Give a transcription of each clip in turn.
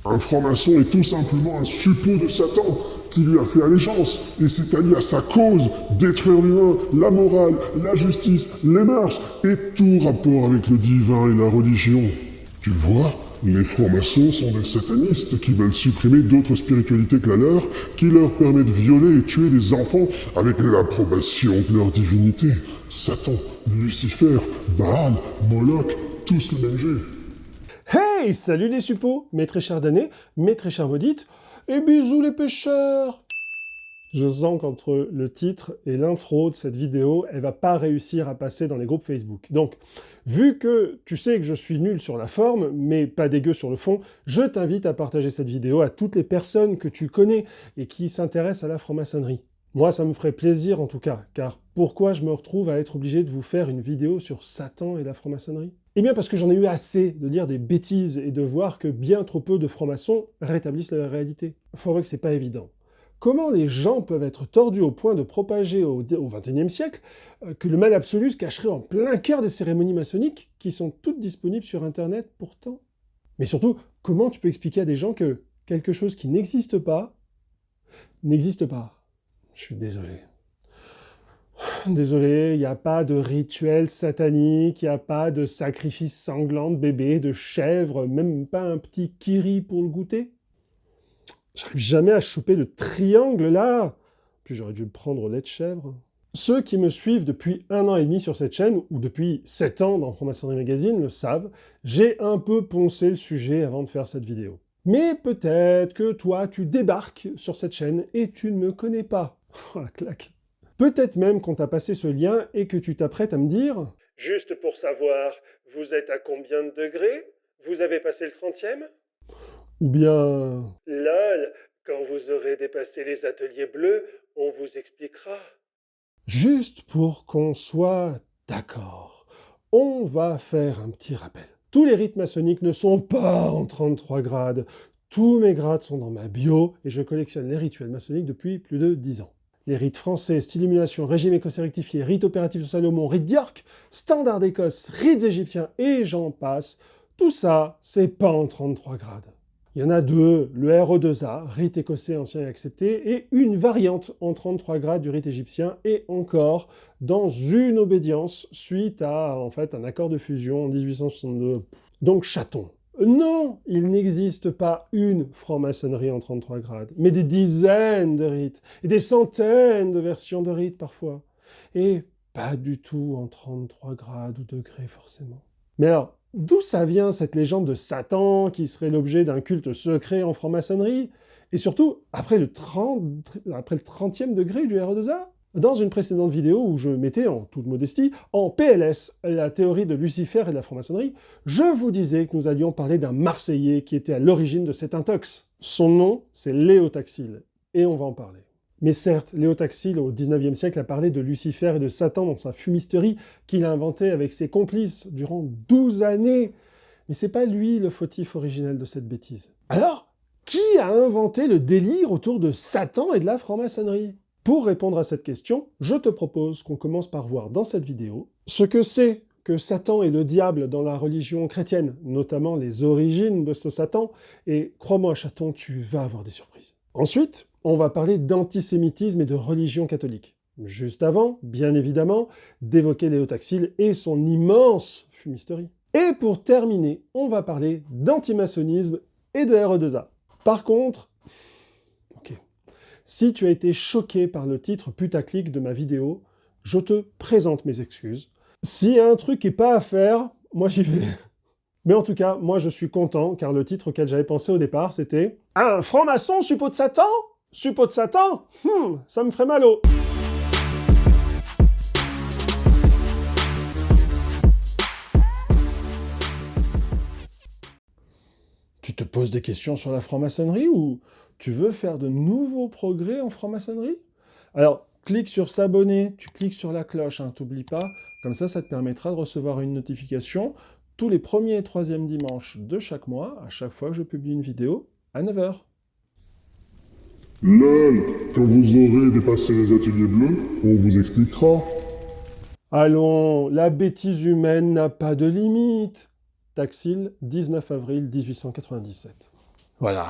Un franc-maçon est tout simplement un suppôt de Satan qui lui a fait allégeance et s'est allié à sa cause, détruire l'humain, la morale, la justice, les mœurs et tout rapport avec le divin et la religion. Tu le vois, les francs-maçons sont des satanistes qui veulent supprimer d'autres spiritualités que la leur, qui leur permet de violer et tuer des enfants avec l'approbation de leur divinité. Satan, Lucifer, Baal, Moloch, tous le même jeu. Hey, salut les suppôts, mes très chers damnés, mes très chères maudites, et bisous les pêcheurs. Je sens qu'entre le titre et l'intro de cette vidéo, elle va pas réussir à passer dans les groupes Facebook. Donc, vu que tu sais que je suis nul sur la forme, mais pas dégueu sur le fond, je t'invite à partager cette vidéo à toutes les personnes que tu connais et qui s'intéressent à la franc-maçonnerie. Moi, ça me ferait plaisir en tout cas, car pourquoi je me retrouve à être obligé de vous faire une vidéo sur Satan et la franc-maçonnerie? Eh bien parce que j'en ai eu assez de lire des bêtises et de voir que bien trop peu de francs-maçons rétablissent la réalité. Faut voir que c'est pas évident. Comment les gens peuvent être tordus au point de propager au XXIe siècle que le mal absolu se cacherait en plein cœur des cérémonies maçonniques qui sont toutes disponibles sur Internet pourtant? Mais surtout, comment tu peux expliquer à des gens que quelque chose qui n'existe pas, n'existe pas? Je suis désolé. Désolé, il n'y a pas de rituel satanique, il n'y a pas de sacrifice sanglant de bébé, de chèvre, même pas un petit kiri pour le goûter. J'arrive jamais à choper le triangle là. Puis j'aurais dû le prendre au lait de chèvre. Ceux qui me suivent depuis 1 an et demi sur cette chaîne, ou depuis 7 ans dans Franc-Maçonnerie Magazine, le savent, j'ai un peu poncé le sujet avant de faire cette vidéo. Mais peut-être que toi, tu débarques sur cette chaîne et tu ne me connais pas. Oh la claque. Peut-être même qu'on t'a passé ce lien et que tu t'apprêtes à me dire « Juste pour savoir, vous êtes à combien de degrés? Vous avez passé le 30e ?» Ou bien « Lol, quand vous aurez dépassé les ateliers bleus, on vous expliquera. » Juste pour qu'on soit d'accord, on va faire un petit rappel. Tous les rites maçonniques ne sont pas en 33 grades. Tous mes grades sont dans ma bio et je collectionne les rituels maçonniques depuis plus de 10 ans. Les rites français, style émulation, régime écossais rectifié, rite opératif de Salomon, rite d'York, standard d'Écosse, rites égyptiens et j'en passe, tout ça, c'est pas en 33 grades. Il y en a 2, le RE2A, rite écossais ancien et accepté, et une variante en 33 grades du rite égyptien, et encore dans une obédience suite à en fait un accord de fusion en 1862. Donc chaton. Non, il n'existe pas une franc-maçonnerie en 33 grades, mais des dizaines de rites, et des centaines de versions de rites parfois. Et pas du tout en 33 grades ou degrés forcément. Mais alors, d'où ça vient cette légende de Satan qui serait l'objet d'un culte secret en franc-maçonnerie? Et surtout, après le 30e degré du RE2A? Dans une précédente vidéo où je mettais, en toute modestie, en PLS la théorie de Lucifer et de la franc-maçonnerie, je vous disais que nous allions parler d'un Marseillais qui était à l'origine de cet intox. Son nom, c'est Léo Taxil, et on va en parler. Mais certes, Léo Taxil, au XIXe siècle, a parlé de Lucifer et de Satan dans sa fumisterie qu'il a inventée avec ses complices durant 12 années. Mais c'est pas lui le fautif originel de cette bêtise. Alors, qui a inventé le délire autour de Satan et de la franc-maçonnerie? Pour répondre à cette question, je te propose qu'on commence par voir dans cette vidéo ce que c'est que Satan et le diable dans la religion chrétienne, notamment les origines de ce Satan, et crois-moi chaton, tu vas avoir des surprises. Ensuite, on va parler d'antisémitisme et de religion catholique. Juste avant, bien évidemment, d'évoquer Léo Taxil et son immense fumisterie. Et pour terminer, on va parler d'antimaçonnisme et de RE2A. Par contre, si tu as été choqué par le titre putaclic de ma vidéo, je te présente mes excuses. S'il y a un truc qui n'est pas à faire, moi j'y vais. Mais en tout cas, moi je suis content, car le titre auquel j'avais pensé au départ, c'était « Un franc-maçon suppôt de Satan? Suppôt de Satan? Ça me ferait mal au... » Tu te poses des questions sur la franc-maçonnerie ou tu veux faire de nouveaux progrès en franc-maçonnerie? Alors, clique sur s'abonner, tu cliques sur la cloche, hein, t'oublies pas, comme ça te permettra de recevoir une notification tous les premiers et troisièmes dimanches de chaque mois, à chaque fois que je publie une vidéo, à 9 h. LOL, quand vous aurez dépassé les ateliers bleus, on vous expliquera. Allons, la bêtise humaine n'a pas de limite. Taxil, 19 avril 1897. Voilà,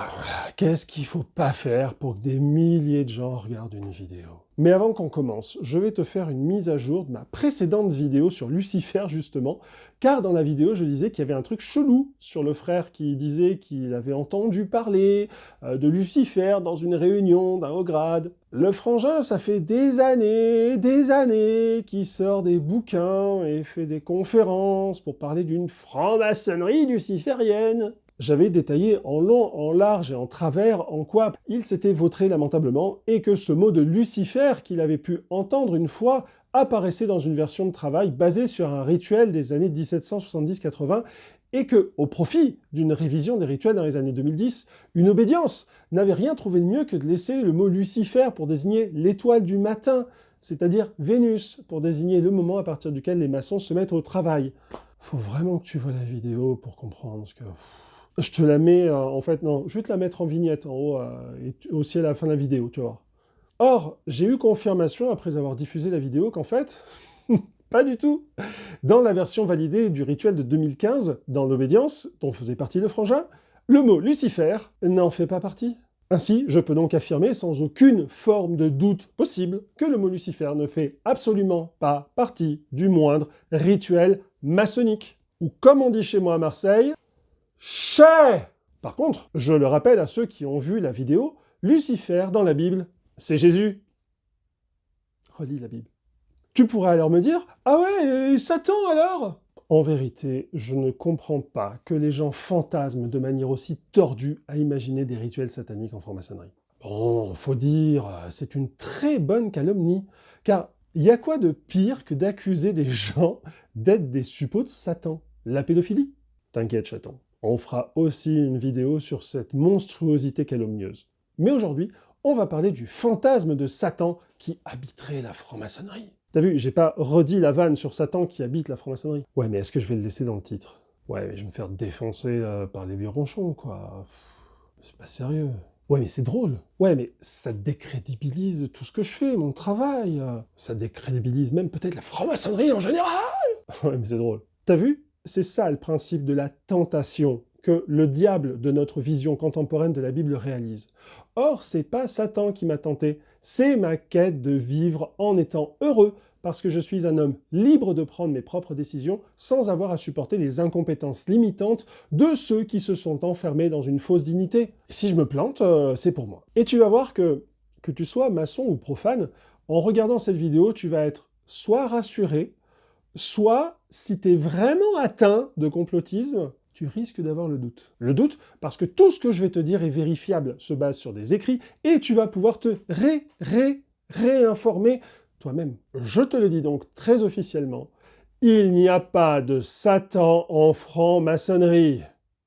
qu'est-ce qu'il faut pas faire pour que des milliers de gens regardent une vidéo? Mais avant qu'on commence, je vais te faire une mise à jour de ma précédente vidéo sur Lucifer, justement, car dans la vidéo, je disais qu'il y avait un truc chelou sur le frère qui disait qu'il avait entendu parler de Lucifer dans une réunion d'un haut grade. Le frangin, ça fait des années qu'il sort des bouquins et fait des conférences pour parler d'une franc-maçonnerie luciférienne. J'avais détaillé en long, en large et en travers en quoi il s'était vautré lamentablement et que ce mot de Lucifer qu'il avait pu entendre une fois apparaissait dans une version de travail basée sur un rituel des années 1770-80 et que, au profit d'une révision des rituels dans les années 2010, une obédience n'avait rien trouvé de mieux que de laisser le mot Lucifer pour désigner l'étoile du matin, c'est-à-dire Vénus, pour désigner le moment à partir duquel les maçons se mettent au travail. Faut vraiment que tu vois la vidéo pour comprendre, parce que... Je te la mets, en fait, non, je vais te la mettre en vignette en haut, et aussi à la fin de la vidéo, tu vois. Or, j'ai eu confirmation, après avoir diffusé la vidéo, qu'en fait, pas du tout. Dans la version validée du rituel de 2015, dans l'obédience, dont faisait partie le frangin, le mot Lucifer n'en fait pas partie. Ainsi, je peux donc affirmer sans aucune forme de doute possible que le mot Lucifer ne fait absolument pas partie du moindre rituel maçonnique. Ou comme on dit chez moi à Marseille, chais! Par contre, je le rappelle à ceux qui ont vu la vidéo, Lucifer dans la Bible, c'est Jésus. Relis la Bible. Tu pourrais alors me dire, ah ouais, et Satan alors? En vérité, je ne comprends pas que les gens fantasment de manière aussi tordue à imaginer des rituels sataniques en franc-maçonnerie. Bon, faut dire, c'est une très bonne calomnie, car il y a quoi de pire que d'accuser des gens d'être des suppôts de Satan? La pédophilie? T'inquiète, chaton. On fera aussi une vidéo sur cette monstruosité calomnieuse. Mais aujourd'hui, on va parler du fantasme de Satan qui habiterait la franc-maçonnerie. T'as vu, j'ai pas redit la vanne sur Satan qui habite la franc-maçonnerie. Ouais, mais est-ce que je vais le laisser dans le titre? Ouais, mais je vais me faire défoncer par les vieux ronchons, quoi. C'est pas sérieux. Ouais, mais c'est drôle. Ouais, mais ça décrédibilise tout ce que je fais, mon travail. Ça décrédibilise même peut-être la franc-maçonnerie en général. Ouais, mais c'est drôle. T'as vu? C'est ça le principe de la tentation que le diable de notre vision contemporaine de la Bible réalise. Or, c'est pas Satan qui m'a tenté, c'est ma quête de vivre en étant heureux parce que je suis un homme libre de prendre mes propres décisions sans avoir à supporter les incompétences limitantes de ceux qui se sont enfermés dans une fausse dignité. Et si je me plante, c'est pour moi. Et tu vas voir que tu sois maçon ou profane, en regardant cette vidéo, tu vas être soit rassuré, soit, si t'es vraiment atteint de complotisme, tu risques d'avoir le doute. Le doute parce que tout ce que je vais te dire est vérifiable, se base sur des écrits, et tu vas pouvoir te réinformer toi-même. Je te le dis donc très officiellement, il n'y a pas de Satan en franc-maçonnerie.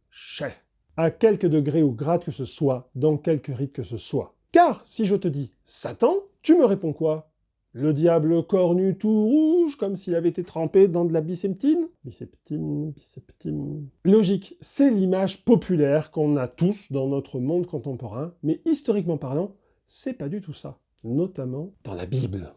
Chais. À quelque degré ou grade que ce soit, dans quelque rite que ce soit. Car si je te dis Satan, tu me réponds quoi? Le diable cornu tout rouge, comme s'il avait été trempé dans de la biceptine? Biceptine... Logique, c'est l'image populaire qu'on a tous dans notre monde contemporain, mais historiquement parlant, c'est pas du tout ça. Notamment dans la Bible.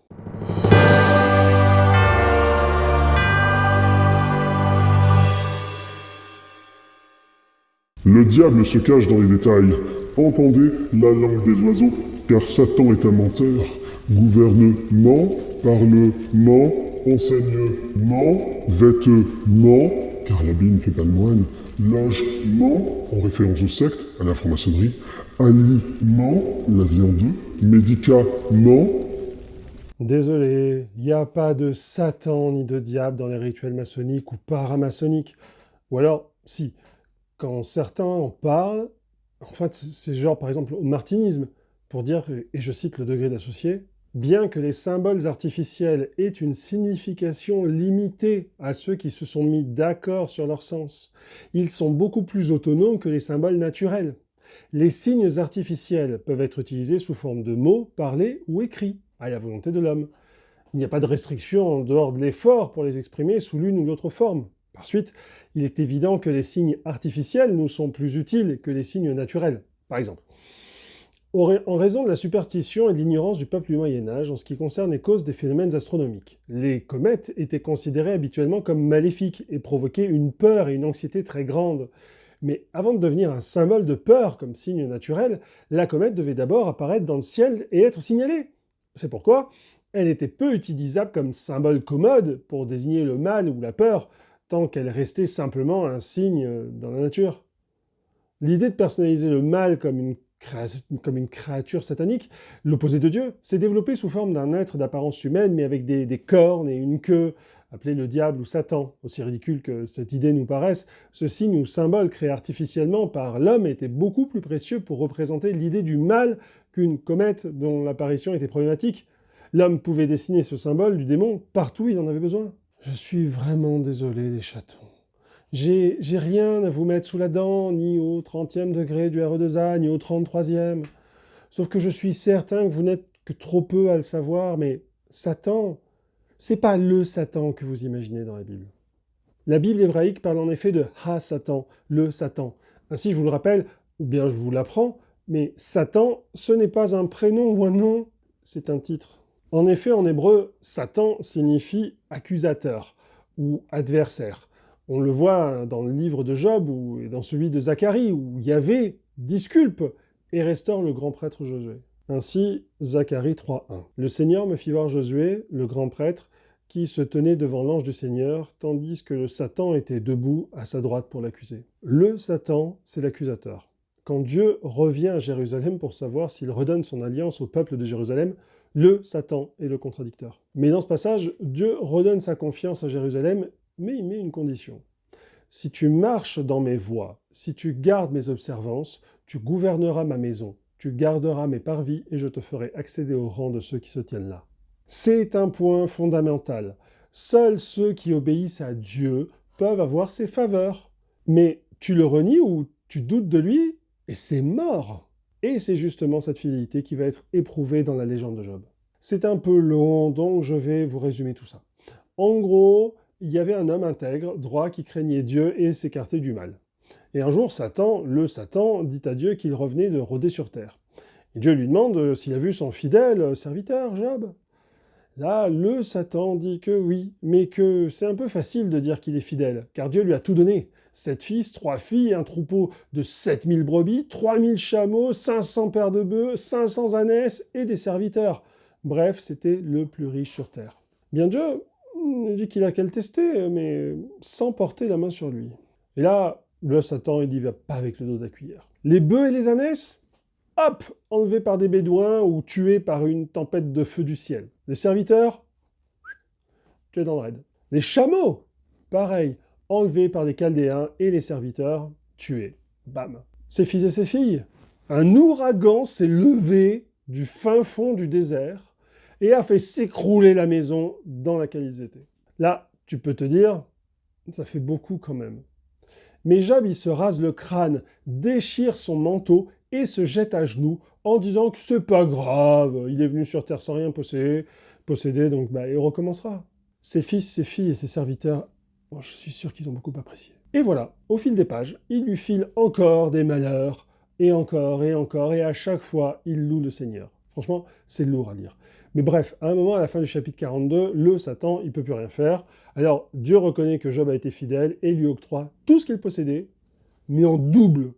Le diable se cache dans les détails. Entendez la langue des oiseaux, car Satan est un menteur. Gouvernement, parlement, enseignement, vêtement, car l'habit ne fait pas le moine, logement, en référence aux sectes, à la franc-maçonnerie, aliment, la viande, médicament. Désolé, il n'y a pas de Satan ni de diable dans les rituels maçonniques ou paramaçonniques. Ou alors, si, quand certains en parlent, en fait, c'est genre par exemple au martinisme, pour dire, et je cite le degré d'associé, bien que les symboles artificiels aient une signification limitée à ceux qui se sont mis d'accord sur leur sens, ils sont beaucoup plus autonomes que les symboles naturels. Les signes artificiels peuvent être utilisés sous forme de mots, parlés ou écrits, à la volonté de l'homme. Il n'y a pas de restriction en dehors de l'effort pour les exprimer sous l'une ou l'autre forme. Par suite, il est évident que les signes artificiels nous sont plus utiles que les signes naturels, par exemple. En raison de la superstition et de l'ignorance du peuple du Moyen-Âge en ce qui concerne les causes des phénomènes astronomiques, les comètes étaient considérées habituellement comme maléfiques et provoquaient une peur et une anxiété très grandes. Mais avant de devenir un symbole de peur comme signe naturel, la comète devait d'abord apparaître dans le ciel et être signalée. C'est pourquoi elle était peu utilisable comme symbole commode pour désigner le mal ou la peur, tant qu'elle restait simplement un signe dans la nature. L'idée de personnaliser le mal comme une créature satanique, l'opposé de Dieu, s'est développée sous forme d'un être d'apparence humaine, mais avec des cornes et une queue, appelé le diable ou Satan. Aussi ridicule que cette idée nous paraisse, ce signe ou symbole créé artificiellement par l'homme était beaucoup plus précieux pour représenter l'idée du mal qu'une comète dont l'apparition était problématique. L'homme pouvait dessiner ce symbole du démon partout où il en avait besoin. Je suis vraiment désolé, les chatons. J'ai rien à vous mettre sous la dent, ni au 30e degré du RE2A, ni au 33e. Sauf que je suis certain que vous n'êtes que trop peu à le savoir, mais Satan, c'est pas le Satan que vous imaginez dans la Bible. La Bible hébraïque parle en effet de Ha-Satan, le Satan. Ainsi, je vous le rappelle, ou bien je vous l'apprends, mais Satan, ce n'est pas un prénom ou un nom, c'est un titre. En effet, en hébreu, Satan signifie accusateur ou adversaire. On le voit dans le livre de Job ou dans celui de Zacharie, où Yahvé disculpe et restaure le grand prêtre Josué. Ainsi, Zacharie 3.1. Le Seigneur me fit voir Josué, le grand prêtre, qui se tenait devant l'ange du Seigneur, tandis que le Satan était debout à sa droite pour l'accuser. Le Satan, c'est l'accusateur. Quand Dieu revient à Jérusalem pour savoir s'il redonne son alliance au peuple de Jérusalem, le Satan est le contradicteur. Mais dans ce passage, Dieu redonne sa confiance à Jérusalem, mais il met une condition. Si tu marches dans mes voies, si tu gardes mes observances, tu gouverneras ma maison, tu garderas mes parvis et je te ferai accéder au rang de ceux qui se tiennent là. C'est un point fondamental. Seuls ceux qui obéissent à Dieu peuvent avoir ses faveurs. Mais tu le renies ou tu doutes de lui, et c'est mort. Et c'est justement cette fidélité qui va être éprouvée dans la légende de Job. C'est un peu long, donc je vais vous résumer tout ça. En gros, il y avait un homme intègre, droit, qui craignait Dieu et s'écartait du mal. Et un jour, Satan, le Satan, dit à Dieu qu'il revenait de rôder sur terre. Et Dieu lui demande s'il a vu son fidèle serviteur, Job. Là, le Satan dit que oui, mais que c'est un peu facile de dire qu'il est fidèle, car Dieu lui a tout donné. 7 fils, 3 filles, un troupeau de 7000 brebis, 3000 chameaux, 500 paires de bœufs, 500 ânesses et des serviteurs. Bref, c'était le plus riche sur terre. Bien Dieu dit qu'il a qu'à le tester, mais sans porter la main sur lui. Et là, le Satan, il y va pas avec le dos de la cuillère. Les bœufs et les ânesses, hop, enlevés par des bédouins ou tués par une tempête de feu du ciel. Les serviteurs, tués dans le raid. Les chameaux, pareil, enlevés par des Chaldéens et les serviteurs, tués. Bam. Ses fils et ses filles, un ouragan s'est levé du fin fond du désert et a fait s'écrouler la maison dans laquelle ils étaient. Là, tu peux te dire, ça fait beaucoup quand même. Mais Job, il se rase le crâne, déchire son manteau et se jette à genoux en disant que c'est pas grave, il est venu sur terre sans rien posséder, donc il recommencera. Ses fils, ses filles et ses serviteurs, je suis sûr qu'ils ont beaucoup apprécié. Et voilà, au fil des pages, il lui file encore des malheurs, et encore, et à chaque fois, il loue le Seigneur. Franchement, c'est lourd à lire. Mais bref, à un moment, à la fin du chapitre 42, le Satan, il peut plus rien faire. Alors, Dieu reconnaît que Job a été fidèle et lui octroie tout ce qu'il possédait, mais en double.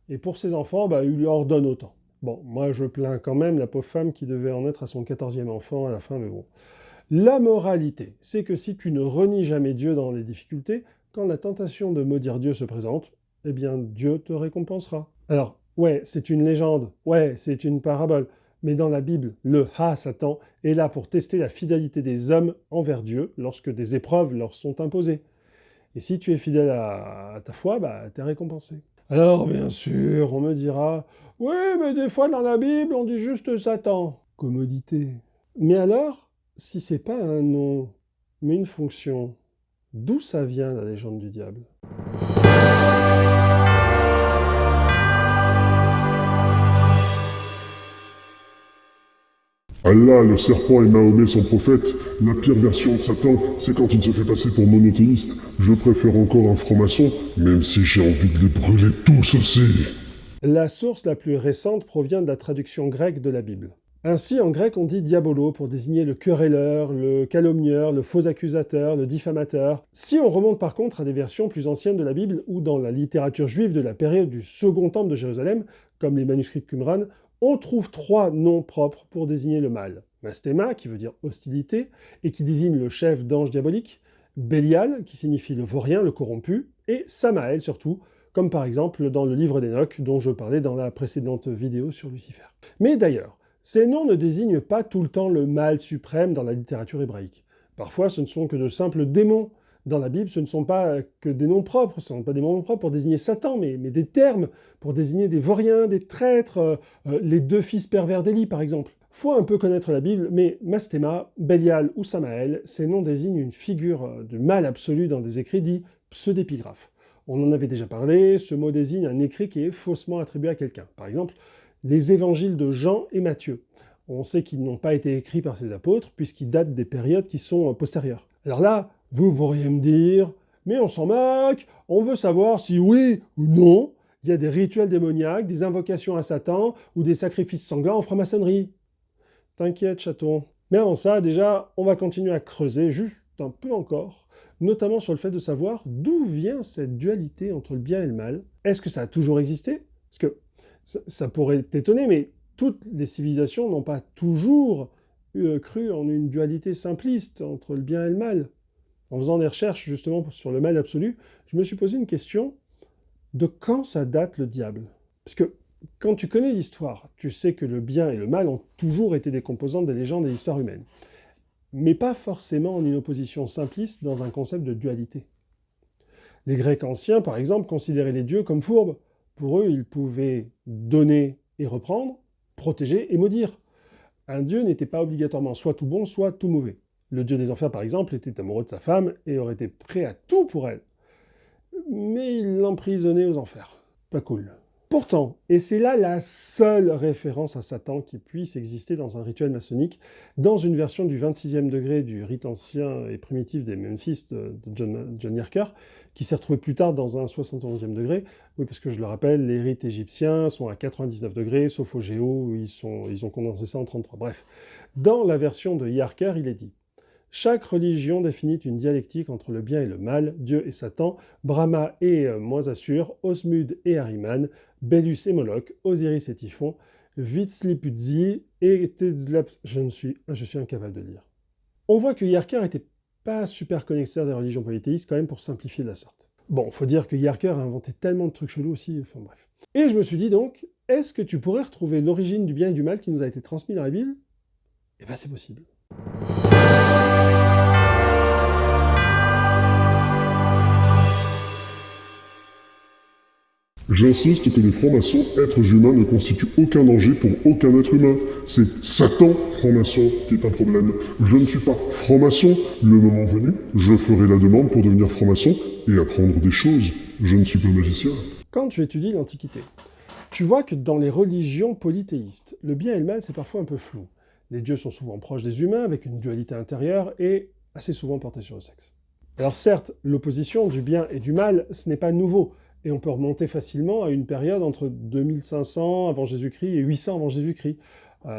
Et pour ses enfants, il lui en donne autant. Bon, moi je plains quand même la pauvre femme qui devait en être à son 14e enfant à la fin, mais bon. La moralité, c'est que si tu ne renies jamais Dieu dans les difficultés, quand la tentation de maudire Dieu se présente, eh bien Dieu te récompensera. Alors, ouais, c'est une légende, ouais, c'est une parabole, mais dans la Bible, le Ha-Satan est là pour tester la fidélité des hommes envers Dieu lorsque des épreuves leur sont imposées. Et si tu es fidèle à ta foi, t'es récompensé. Alors, bien sûr, on me dira « Oui, mais des fois dans la Bible, on dit juste Satan. » Commodité. Mais alors, si c'est pas un nom, mais une fonction, d'où ça vient la légende du diable ? Allah, le serpent et Mahomet son prophète, la pire version de Satan, c'est quand il se fait passer pour monothéiste. Je préfère encore un franc-maçon, même si j'ai envie de les brûler tous aussi. La source la plus récente provient de la traduction grecque de la Bible. Ainsi, en grec, on dit diabolo pour désigner le querelleur, le calomnieur, le faux accusateur, le diffamateur. Si on remonte par contre à des versions plus anciennes de la Bible ou dans la littérature juive de la période du Second Temple de Jérusalem, comme les manuscrits de Qumran, on trouve 3 noms propres pour désigner le mal. Mastema, qui veut dire hostilité, et qui désigne le chef d'ange diabolique, Bélial, qui signifie le vaurien, le corrompu, et Samaël surtout, comme par exemple dans le livre d'Enoch, dont je parlais dans la précédente vidéo sur Lucifer. Mais d'ailleurs, ces noms ne désignent pas tout le temps le mal suprême dans la littérature hébraïque. Parfois, ce ne sont que de simples démons. Dans la Bible, ce ne sont pas que des noms propres, ce ne sont pas des noms propres pour désigner Satan, mais des termes pour désigner des vauriens, des traîtres, les 2 fils pervers d'Élie par exemple. Faut un peu connaître la Bible, mais Mastema, Bélial ou Samaël, ces noms désignent une figure du mal absolu dans des écrits dits pseudépigraphes. On en avait déjà parlé, ce mot désigne un écrit qui est faussement attribué à quelqu'un. Par exemple, les évangiles de Jean et Matthieu. On sait qu'ils n'ont pas été écrits par ces apôtres, puisqu'ils datent des périodes qui sont postérieures. Alors là, vous pourriez me dire, mais on s'en moque, on veut savoir si oui ou non, il y a des rituels démoniaques, des invocations à Satan, ou des sacrifices sanglants en franc-maçonnerie. T'inquiète, chaton. Mais avant ça, déjà, on va continuer à creuser, juste un peu encore, notamment sur le fait de savoir d'où vient cette dualité entre le bien et le mal. Est-ce que ça a toujours existé? Parce que ça pourrait t'étonner, mais toutes les civilisations n'ont pas toujours cru en une dualité simpliste entre le bien et le mal. En faisant des recherches justement sur le mal absolu, je me suis posé une question de quand ça date le diable. Parce que quand tu connais l'histoire, tu sais que le bien et le mal ont toujours été des composantes des légendes et de l'histoire humaine. Mais pas forcément en une opposition simpliste dans un concept de dualité. Les Grecs anciens, par exemple, considéraient les dieux comme fourbes. Pour eux, ils pouvaient donner et reprendre, protéger et maudire. Un dieu n'était pas obligatoirement soit tout bon, soit tout mauvais. Le dieu des enfers, par exemple, était amoureux de sa femme et aurait été prêt à tout pour elle. Mais il l'emprisonnait aux enfers. Pas cool. Pourtant, et c'est là la seule référence à Satan qui puisse exister dans un rituel maçonnique, dans une version du 26e degré du rite ancien et primitif des Memphis de John Yarker, qui s'est retrouvé plus tard dans un 71e degré. Oui, parce que je le rappelle, les rites égyptiens sont à 99 degrés, sauf au Géo, où ils ont condensé ça en 33. Bref, dans la version de Yarker, il est dit: chaque religion définit une dialectique entre le bien et le mal, Dieu et Satan, Brahma et Assur, Osmud et Ahriman, Bélus et Moloch, Osiris et Typhon, Vitzlipuzzi et Tetzlap... Je suis incapable de lire. On voit que Yarker n'était pas super connaisseur des religions polythéistes quand même pour simplifier de la sorte. Bon, faut dire que Yarker a inventé tellement de trucs chelous aussi, enfin bref. Et je me suis dit donc, est-ce que tu pourrais retrouver l'origine du bien et du mal qui nous a été transmis dans la Bible? Eh ben c'est possible. J'insiste que les francs-maçons, êtres humains, ne constituent aucun danger pour aucun être humain. C'est Satan, franc-maçon, qui est un problème. Je ne suis pas franc-maçon. Le moment venu, je ferai la demande pour devenir franc-maçon et apprendre des choses. Je ne suis pas magicien. Quand tu étudies l'Antiquité, tu vois que dans les religions polythéistes, le bien et le mal, c'est parfois un peu flou. Les dieux sont souvent proches des humains, avec une dualité intérieure, et assez souvent portés sur le sexe. Alors certes, l'opposition du bien et du mal, ce n'est pas nouveau, et on peut remonter facilement à une période entre 2500 avant Jésus-Christ et 800 avant Jésus-Christ,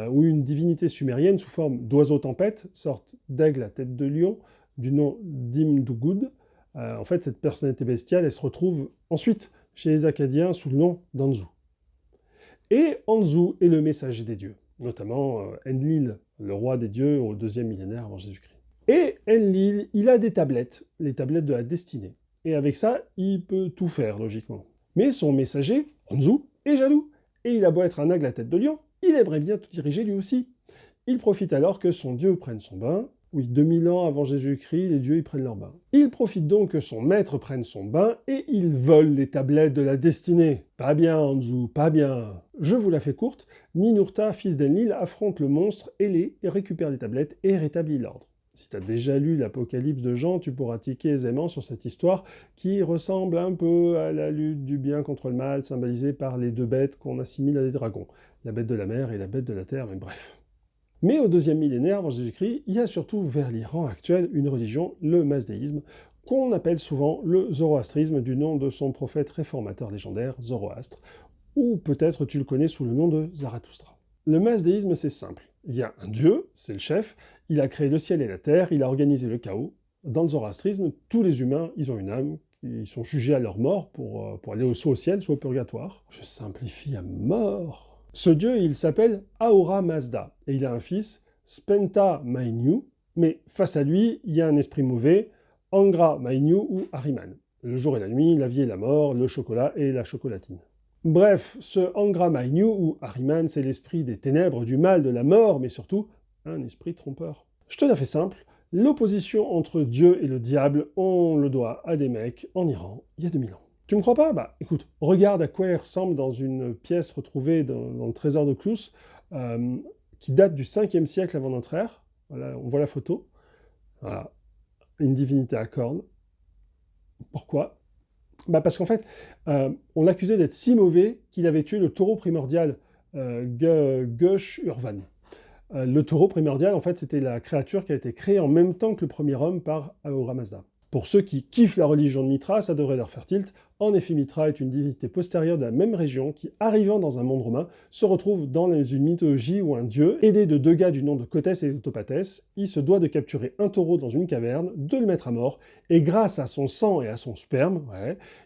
où une divinité sumérienne sous forme d'oiseau-tempête, sorte d'aigle à tête de lion, du nom d'Imdugud. En fait, cette personnalité bestiale, elle se retrouve ensuite chez les Akkadiens sous le nom d'Anzu. Et Anzu est le messager des dieux, notamment Enlil, le roi des dieux au 2e millénaire avant Jésus-Christ. Et Enlil, il a des tablettes, les tablettes de la destinée. Et avec ça, il peut tout faire, logiquement. Mais son messager, Anzu, est jaloux. Et il a beau être un aigle à tête de lion, il aimerait bien tout diriger lui aussi. Il profite alors que son dieu prenne son bain. Oui, 2000 ans avant Jésus-Christ, les dieux y prennent leur bain. Il profite donc que son maître prenne son bain et il vole les tablettes de la destinée. Pas bien, Anzu, pas bien. Je vous la fais courte, Ninurta, fils d'Enlil, affronte le monstre ailé et récupère les tablettes et rétablit l'ordre. Si tu as déjà lu l'Apocalypse de Jean, tu pourras tiquer aisément sur cette histoire qui ressemble un peu à la lutte du bien contre le mal, symbolisée par les 2 bêtes qu'on assimile à des dragons. La bête de la mer et la bête de la terre, mais bref. Mais au 2e millénaire avant Jésus-Christ, il y a surtout vers l'Iran actuel une religion, le mazdéisme, qu'on appelle souvent le zoroastrisme du nom de son prophète réformateur légendaire, Zoroastre, ou peut-être tu le connais sous le nom de Zarathustra. Le mazdéisme, c'est simple. Il y a un dieu, c'est le chef, il a créé le ciel et la terre, il a organisé le chaos. Dans le zoroastrisme, tous les humains, ils ont une âme, ils sont jugés à leur mort pour aller soit au ciel, soit au purgatoire. Je simplifie à mort. Ce dieu, il s'appelle Ahura Mazda, et il a un fils, Spenta Mainyu, mais face à lui, il y a un esprit mauvais, Angra Mainyu ou Ahriman. Le jour et la nuit, la vie et la mort, le chocolat et la chocolatine. Bref, ce Angra Mainyu ou Ahriman, c'est l'esprit des ténèbres, du mal, de la mort, mais surtout un esprit trompeur. Je te la fais simple, l'opposition entre Dieu et le diable, on le doit à des mecs en Iran, il y a 2000 ans. Tu me crois pas? Bah écoute, regarde à quoi il ressemble dans une pièce retrouvée dans le trésor de Clous, qui date du 5e siècle avant notre ère. Voilà, on voit la photo. Voilà, une divinité à cornes. Pourquoi? Bah parce qu'en fait, on l'accusait d'être si mauvais qu'il avait tué le taureau primordial, Gush Urvan. Le taureau primordial, en fait, c'était la créature qui a été créée en même temps que le premier homme par Ahura Mazda. Pour ceux qui kiffent la religion de Mitra, ça devrait leur faire tilt. En effet, Mitra est une divinité postérieure de la même région qui, arrivant dans un monde romain, se retrouve dans une mythologie où un dieu, aidé de deux gars du nom de Cotès et Autopatès, il se doit de capturer un taureau dans une caverne, de le mettre à mort, et grâce à son sang et à son sperme,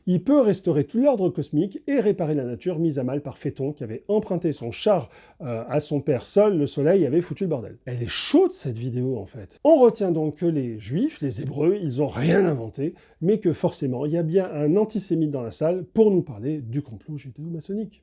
il peut restaurer tout l'ordre cosmique et réparer la nature mise à mal par Phéton, qui avait emprunté son char à son père Sol, le soleil, avait foutu le bordel. Elle est chaude cette vidéo en fait. On retient donc que les juifs, les hébreux, ils ont rien inventé, mais que forcément il y a bien un antisémite dans la salle pour nous parler du complot judéo-maçonnique.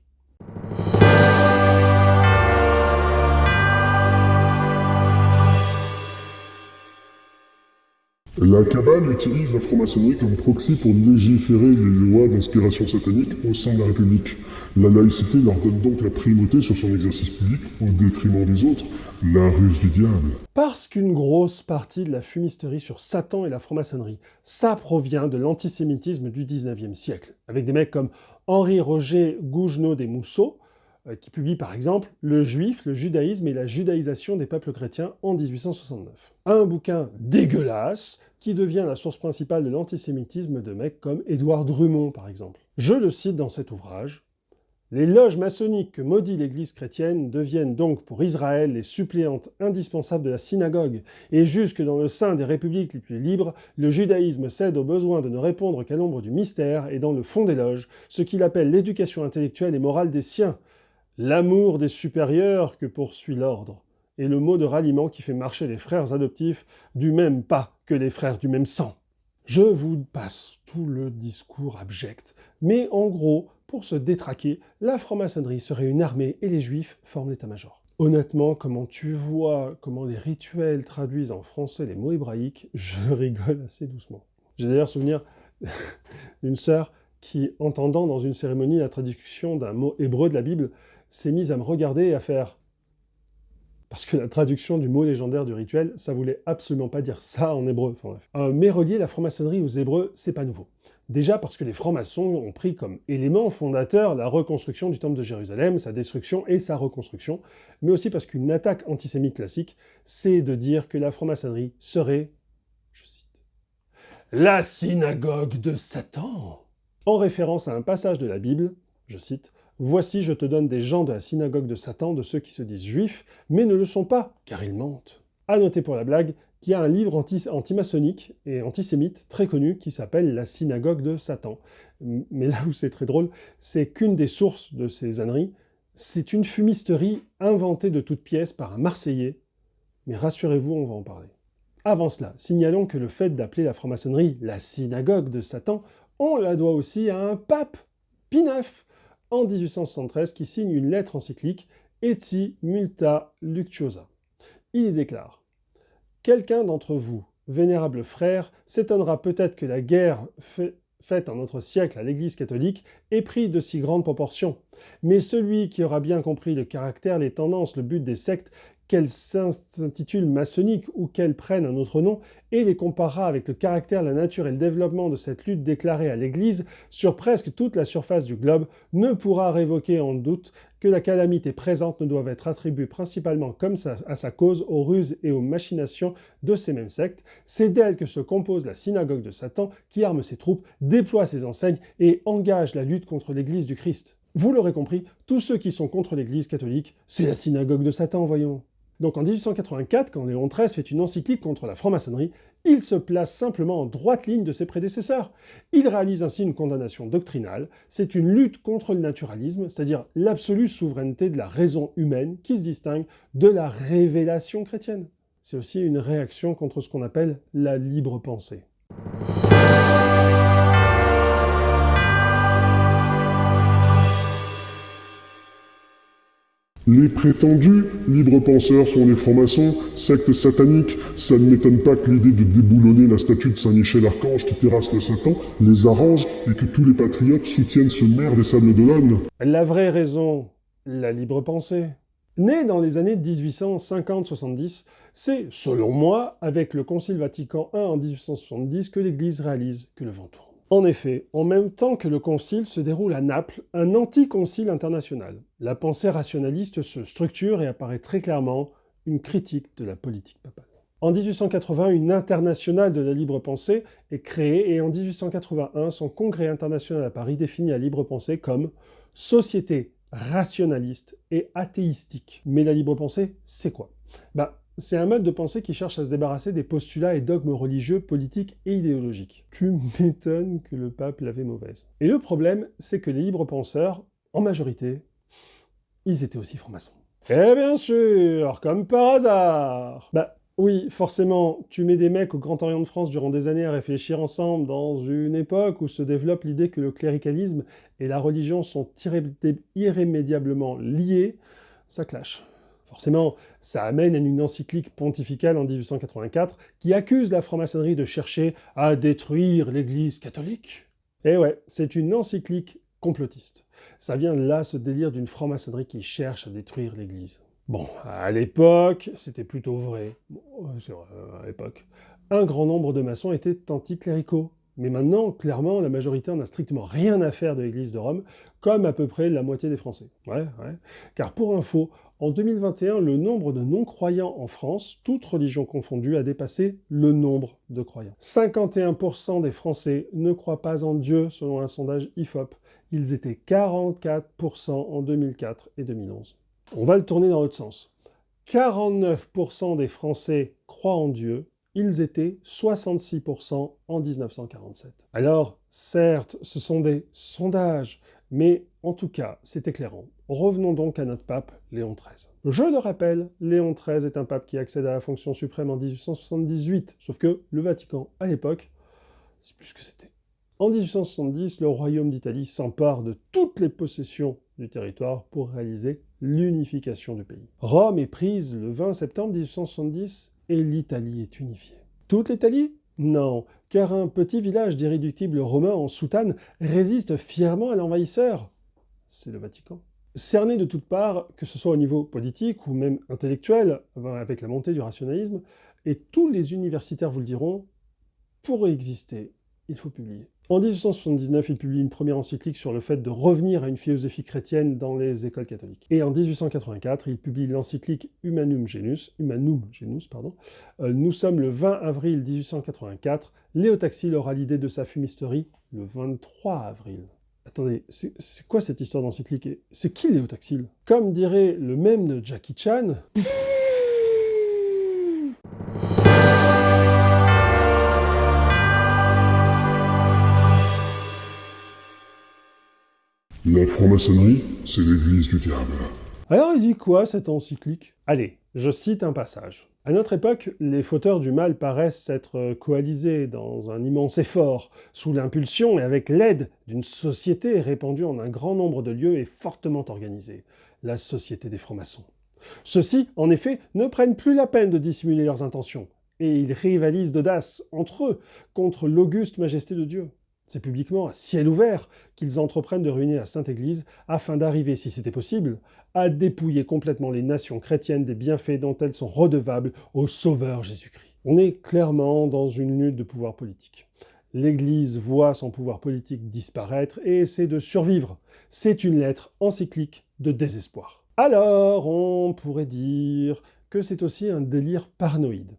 La Kabbale utilise la franc-maçonnerie comme proxy pour légiférer les lois d'inspiration satanique au sein de la République. La laïcité leur donne donc la primauté sur son exercice public au détriment des autres, la ruse du diable. Parce qu'une grosse partie de la fumisterie sur Satan et la franc-maçonnerie, ça provient de l'antisémitisme du 19e siècle, avec des mecs comme Henri-Roger Gougenot des Mousseaux, qui publie par exemple Le Juif, le judaïsme et la judaïsation des peuples chrétiens en 1869. Un bouquin dégueulasse qui devient la source principale de l'antisémitisme de mecs comme Édouard Drummond par exemple. Je le cite dans cet ouvrage. Les loges maçonniques que maudit l'Église chrétienne deviennent donc pour Israël les suppléantes indispensables de la synagogue, et jusque dans le sein des républiques les plus libres, le judaïsme cède au besoin de ne répondre qu'à l'ombre du mystère et dans le fond des loges, ce qu'il appelle l'éducation intellectuelle et morale des siens, l'amour des supérieurs que poursuit l'ordre, et le mot de ralliement qui fait marcher les frères adoptifs du même pas que les frères du même sang. Je vous passe tout le discours abject, mais en gros, pour se détraquer, la franc-maçonnerie serait une armée et les juifs forment l'état-major. Honnêtement, comment les rituels traduisent en français les mots hébraïques, je rigole assez doucement. J'ai d'ailleurs souvenir d'une sœur qui, entendant dans une cérémonie la traduction d'un mot hébreu de la Bible, s'est mise à me regarder et à faire... Parce que la traduction du mot légendaire du rituel, ça voulait absolument pas dire ça en hébreu. Enfin, bref. Mais relier la franc-maçonnerie aux hébreux, c'est pas nouveau. Déjà parce que les francs-maçons ont pris comme élément fondateur la reconstruction du temple de Jérusalem, sa destruction et sa reconstruction, mais aussi parce qu'une attaque antisémite classique, c'est de dire que la franc-maçonnerie serait, je cite, la synagogue de Satan, en référence à un passage de la Bible, je cite, « Voici, je te donne des gens de la synagogue de Satan, de ceux qui se disent juifs, mais ne le sont pas, car ils mentent. » À noter pour la blague qu'il y a un livre anti-maçonnique et antisémite très connu qui s'appelle « La synagogue de Satan ». Mais là où c'est très drôle, c'est qu'une des sources de ces âneries, c'est une fumisterie inventée de toutes pièces par un Marseillais. Mais rassurez-vous, on va en parler. Avant cela, signalons que le fait d'appeler la franc-maçonnerie « la synagogue de Satan », on la doit aussi à un pape, Pie IX, en 1873, qui signe une lettre encyclique « Etsi multa luctuosa ». Il y déclare « Quelqu'un d'entre vous, vénérables frères, s'étonnera peut-être que la guerre faite en notre siècle à l'Église catholique ait pris de si grandes proportions. Mais celui qui aura bien compris le caractère, les tendances, le but des sectes, qu'elles s'intitulent maçonniques ou qu'elles prennent un autre nom, et les comparera avec le caractère, la nature et le développement de cette lutte déclarée à l'Église sur presque toute la surface du globe, ne pourra révoquer en doute que la calamité présente ne doit être attribuée principalement comme à sa cause aux ruses et aux machinations de ces mêmes sectes. C'est d'elles que se compose la synagogue de Satan qui arme ses troupes, déploie ses enseignes et engage la lutte contre l'Église du Christ. Vous l'aurez compris, tous ceux qui sont contre l'Église catholique, c'est la synagogue de Satan, voyons. Donc en 1884, quand Léon XIII fait une encyclique contre la franc-maçonnerie, il se place simplement en droite ligne de ses prédécesseurs. Il réalise ainsi une condamnation doctrinale, c'est une lutte contre le naturalisme, c'est-à-dire l'absolue souveraineté de la raison humaine qui se distingue de la révélation chrétienne. C'est aussi une réaction contre ce qu'on appelle la libre pensée. Les prétendus libres penseurs sont les francs-maçons, secte satanique. Ça ne m'étonne pas que l'idée de déboulonner la statue de Saint-Michel-Archange qui terrasse le Satan les arrange et que tous les patriotes soutiennent ce maire des Sables d'Olonne. La vraie raison, la libre pensée. Né dans les années 1850-70, c'est, selon moi, avec le Concile Vatican I en 1870 que l'Église réalise que le vent tourne. En effet, en même temps que le concile se déroule à Naples, un anti-concile international. La pensée rationaliste se structure et apparaît très clairement une critique de la politique papale. En 1880, une internationale de la libre pensée est créée et en 1881, son congrès international à Paris définit la libre pensée comme « société rationaliste et athéistique ». Mais la libre pensée, c'est quoi ? C'est un mode de pensée qui cherche à se débarrasser des postulats et dogmes religieux, politiques et idéologiques. Tu m'étonnes que le pape l'avait mauvaise. Et le problème, c'est que les libres penseurs, en majorité, ils étaient aussi francs-maçons. Et bien sûr, comme par hasard. Oui, forcément, tu mets des mecs au Grand Orient de France durant des années à réfléchir ensemble dans une époque où se développe l'idée que le cléricalisme et la religion sont irrémédiablement liés, ça clash. Forcément, ça amène à une encyclique pontificale en 1884 qui accuse la franc-maçonnerie de chercher à détruire l'Église catholique. Et ouais, c'est une encyclique complotiste. Ça vient de là, ce délire d'une franc-maçonnerie qui cherche à détruire l'Église. Bon, à l'époque, c'était plutôt vrai. Bon, c'est vrai, à l'époque. Un grand nombre de maçons étaient anticléricaux. Mais maintenant, clairement, la majorité en a strictement rien à faire de l'Église de Rome, comme à peu près la moitié des Français. Ouais. Car pour info, en 2021, le nombre de non-croyants en France, toutes religions confondues, a dépassé le nombre de croyants. 51% des Français ne croient pas en Dieu, selon un sondage IFOP. Ils étaient 44% en 2004 et 2011. On va le tourner dans l'autre sens. 49% des Français croient en Dieu, ils étaient 66% en 1947. Alors, certes, ce sont des sondages, mais en tout cas, c'est éclairant. Revenons donc à notre pape, Léon XIII. Je le rappelle, Léon XIII est un pape qui accède à la fonction suprême en 1878, sauf que le Vatican, à l'époque, c'est plus ce que c'était. En 1870, le royaume d'Italie s'empare de toutes les possessions du territoire pour réaliser l'unification du pays. Rome est prise le 20 septembre 1870 et l'Italie est unifiée. Toute l'Italie ? Non, car un petit village d'irréductibles romains en soutane résiste fièrement à l'envahisseur. C'est le Vatican. Cerné de toutes parts, que ce soit au niveau politique ou même intellectuel, avec la montée du rationalisme, et tous les universitaires vous le diront, pour exister, il faut publier. En 1879, il publie une première encyclique sur le fait de revenir à une philosophie chrétienne dans les écoles catholiques. Et en 1884, il publie l'encyclique Humanum Genus. Nous sommes le 20 avril 1884. Léo Taxil aura l'idée de sa fumisterie le 23 avril. Attendez, c'est quoi cette histoire d'encyclique? C'est qui Léo Taxil? Comme dirait le mème de Jackie Chan... La franc-maçonnerie, c'est l'église du diable. Alors il dit quoi cette encyclique? Allez, je cite un passage. À notre époque, les fauteurs du mal paraissent s'être coalisés dans un immense effort, sous l'impulsion et avec l'aide d'une société répandue en un grand nombre de lieux et fortement organisée, la société des francs-maçons. Ceux-ci, en effet, ne prennent plus la peine de dissimuler leurs intentions, et ils rivalisent d'audace entre eux contre l'auguste majesté de Dieu. C'est publiquement, à ciel ouvert, qu'ils entreprennent de ruiner la Sainte Église afin d'arriver, si c'était possible, à dépouiller complètement les nations chrétiennes des bienfaits dont elles sont redevables au Sauveur Jésus-Christ. On est clairement dans une lutte de pouvoir politique. L'Église voit son pouvoir politique disparaître et essaie de survivre. C'est une lettre encyclique de désespoir. Alors, on pourrait dire que c'est aussi un délire paranoïde.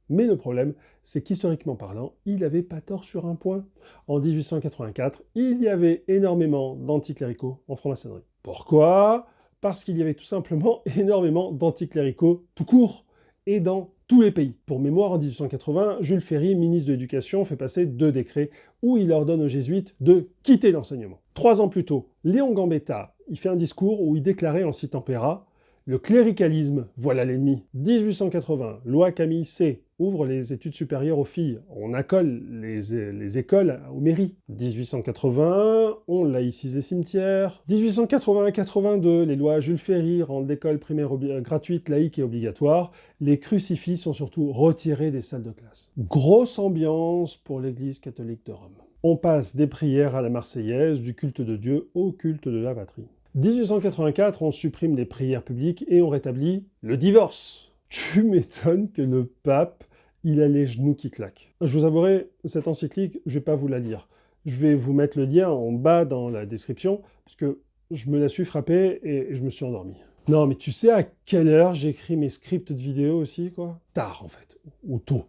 Mais le problème, c'est qu'historiquement parlant, il n'avait pas tort sur un point. En 1884, il y avait énormément d'anticléricaux en franc-maçonnerie. Pourquoi ? parce qu'il y avait tout simplement énormément d'anticléricaux tout court et dans tous les pays. Pour mémoire, en 1880, Jules Ferry, ministre de l'Éducation, fait passer 2 décrets où il ordonne aux jésuites de quitter l'enseignement. 3 ans plus tôt, Léon Gambetta, il fait un discours où il déclarait en citant Péra « Le cléricalisme, voilà l'ennemi ». 1880, loi Camille C. ouvre les études supérieures aux filles. On accole les écoles aux mairies. 1881, on laïcise les cimetières. 1881-82, les lois Jules Ferry rendent l'école primaire gratuite, laïque et obligatoire. Les crucifix sont surtout retirés des salles de classe. Grosse ambiance pour l'église catholique de Rome. On passe des prières à la Marseillaise, du culte de Dieu au culte de la patrie. 1884, on supprime les prières publiques et on rétablit le divorce. Tu m'étonnes que le pape, il a les genoux qui claquent. Je vous avouerai, cette encyclique, je vais pas vous la lire. Je vais vous mettre le lien en bas dans la description, parce que je me la suis frappée et je me suis endormi. Non, mais tu sais à quelle heure j'écris mes scripts de vidéo aussi, quoi? Tard, en fait, ou tôt.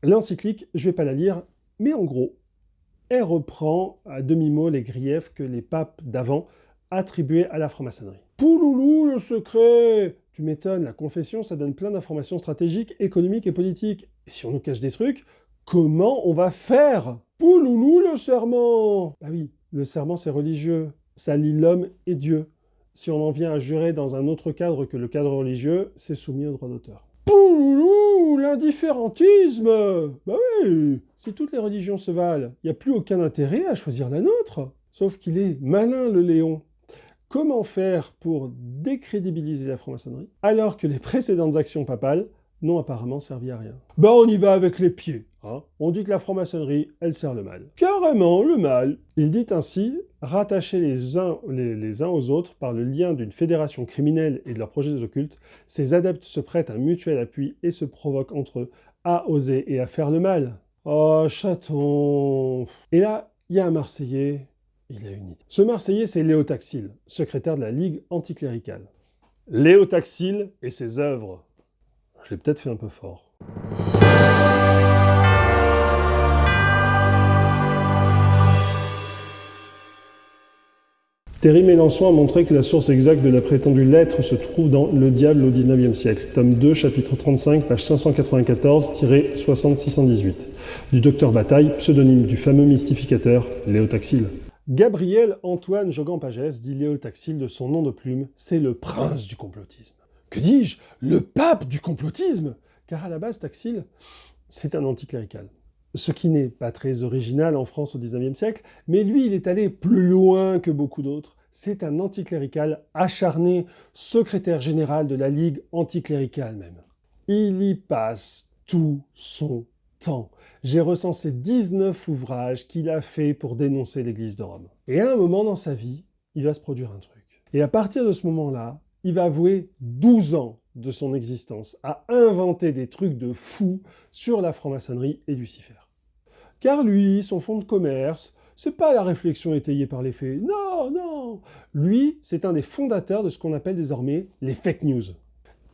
L'encyclique, je vais pas la lire, mais en gros, elle reprend à demi-mot les griefs que les papes d'avant attribués à la franc-maçonnerie. Pouloulou, le secret! Tu m'étonnes, la confession, ça donne plein d'informations stratégiques, économiques et politiques. Et si on nous cache des trucs, comment on va faire? Pouloulou, le serment! Bah oui, le serment, c'est religieux. Ça lie l'homme et Dieu. Si on en vient à jurer dans un autre cadre que le cadre religieux, c'est soumis au droit d'auteur. Pouloulou, l'indifférentisme! Bah oui, si toutes les religions se valent, il n'y a plus aucun intérêt à choisir la nôtre. Sauf qu'il est malin, le Léon. Comment faire pour décrédibiliser la franc-maçonnerie alors que les précédentes actions papales n'ont apparemment servi à rien? Bah on y va avec les pieds, hein. On dit que la franc-maçonnerie, elle sert le mal. Carrément le mal. Il dit ainsi, rattachés les uns aux autres par le lien d'une fédération criminelle et de leurs projets occultes, ces adeptes se prêtent un mutuel appui et se provoquent entre eux à oser et à faire le mal. Oh chaton. Et là, il y a un Marseillais. Il a une idée. Ce Marseillais, c'est Léo Taxil, secrétaire de la Ligue anticléricale. Léo Taxil et ses œuvres. Je l'ai peut-être fait un peu fort. Thierry Mélenchon a montré que la source exacte de la prétendue lettre se trouve dans Le Diable au XIXe siècle, tome 2, chapitre 35, page 594-60-618, du docteur Bataille, pseudonyme du fameux mystificateur Léo Taxil. Gabriel Antoine Jogan-Pagès dit Léo Taxil de son nom de plume, c'est le prince du complotisme. Que dis-je? Le pape du complotisme? Car à la base, Taxil, c'est un anticlérical. Ce qui n'est pas très original en France au XIXe siècle, mais lui, il est allé plus loin que beaucoup d'autres. C'est un anticlérical acharné, secrétaire général de la Ligue anticléricale même. Il y passe tout son temps. J'ai recensé 19 ouvrages qu'il a fait pour dénoncer l'Église de Rome. Et à un moment dans sa vie, il va se produire un truc. Et à partir de ce moment-là, il va vouer 12 ans de son existence à inventer des trucs de fou sur la franc-maçonnerie et Lucifer. Car lui, son fonds de commerce, c'est pas la réflexion étayée par les faits. Non, non. Lui, c'est un des fondateurs de ce qu'on appelle désormais les fake news.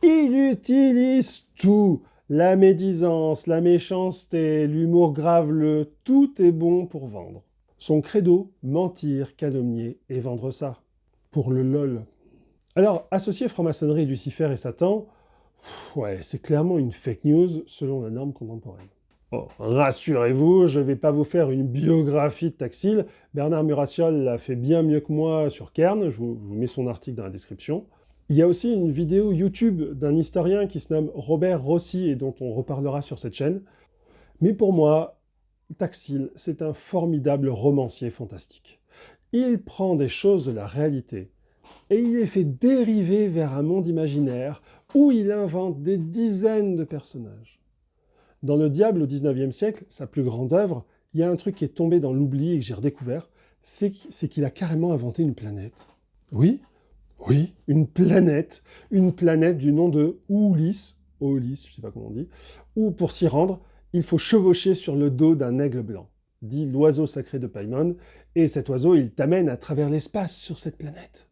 Il utilise tout. La médisance, la méchanceté, l'humour graveleux, tout est bon pour vendre. Son credo, mentir, calomnier et vendre ça. Pour le lol. Alors, associer franc-maçonnerie, Lucifer et Satan, ouais, c'est clairement une fake news selon la norme contemporaine. Oh, rassurez-vous, je ne vais pas vous faire une biographie de Taxil. Bernard Murassiol l'a fait bien mieux que moi sur Kern, je vous mets son article dans la description. Il y a aussi une vidéo YouTube d'un historien qui se nomme Robert Rossi et dont on reparlera sur cette chaîne. Mais pour moi, Taxil, c'est un formidable romancier fantastique. Il prend des choses de la réalité et il les fait dériver vers un monde imaginaire où il invente des dizaines de personnages. Dans Le Diable au XIXe siècle, sa plus grande œuvre, il y a un truc qui est tombé dans l'oubli et que j'ai redécouvert, c'est qu'il a carrément inventé une planète. Oui, une planète du nom de Oulis, je sais pas comment on dit, où pour s'y rendre, il faut chevaucher sur le dos d'un aigle blanc, dit l'oiseau sacré de Paimon, et cet oiseau, il t'amène à travers l'espace sur cette planète.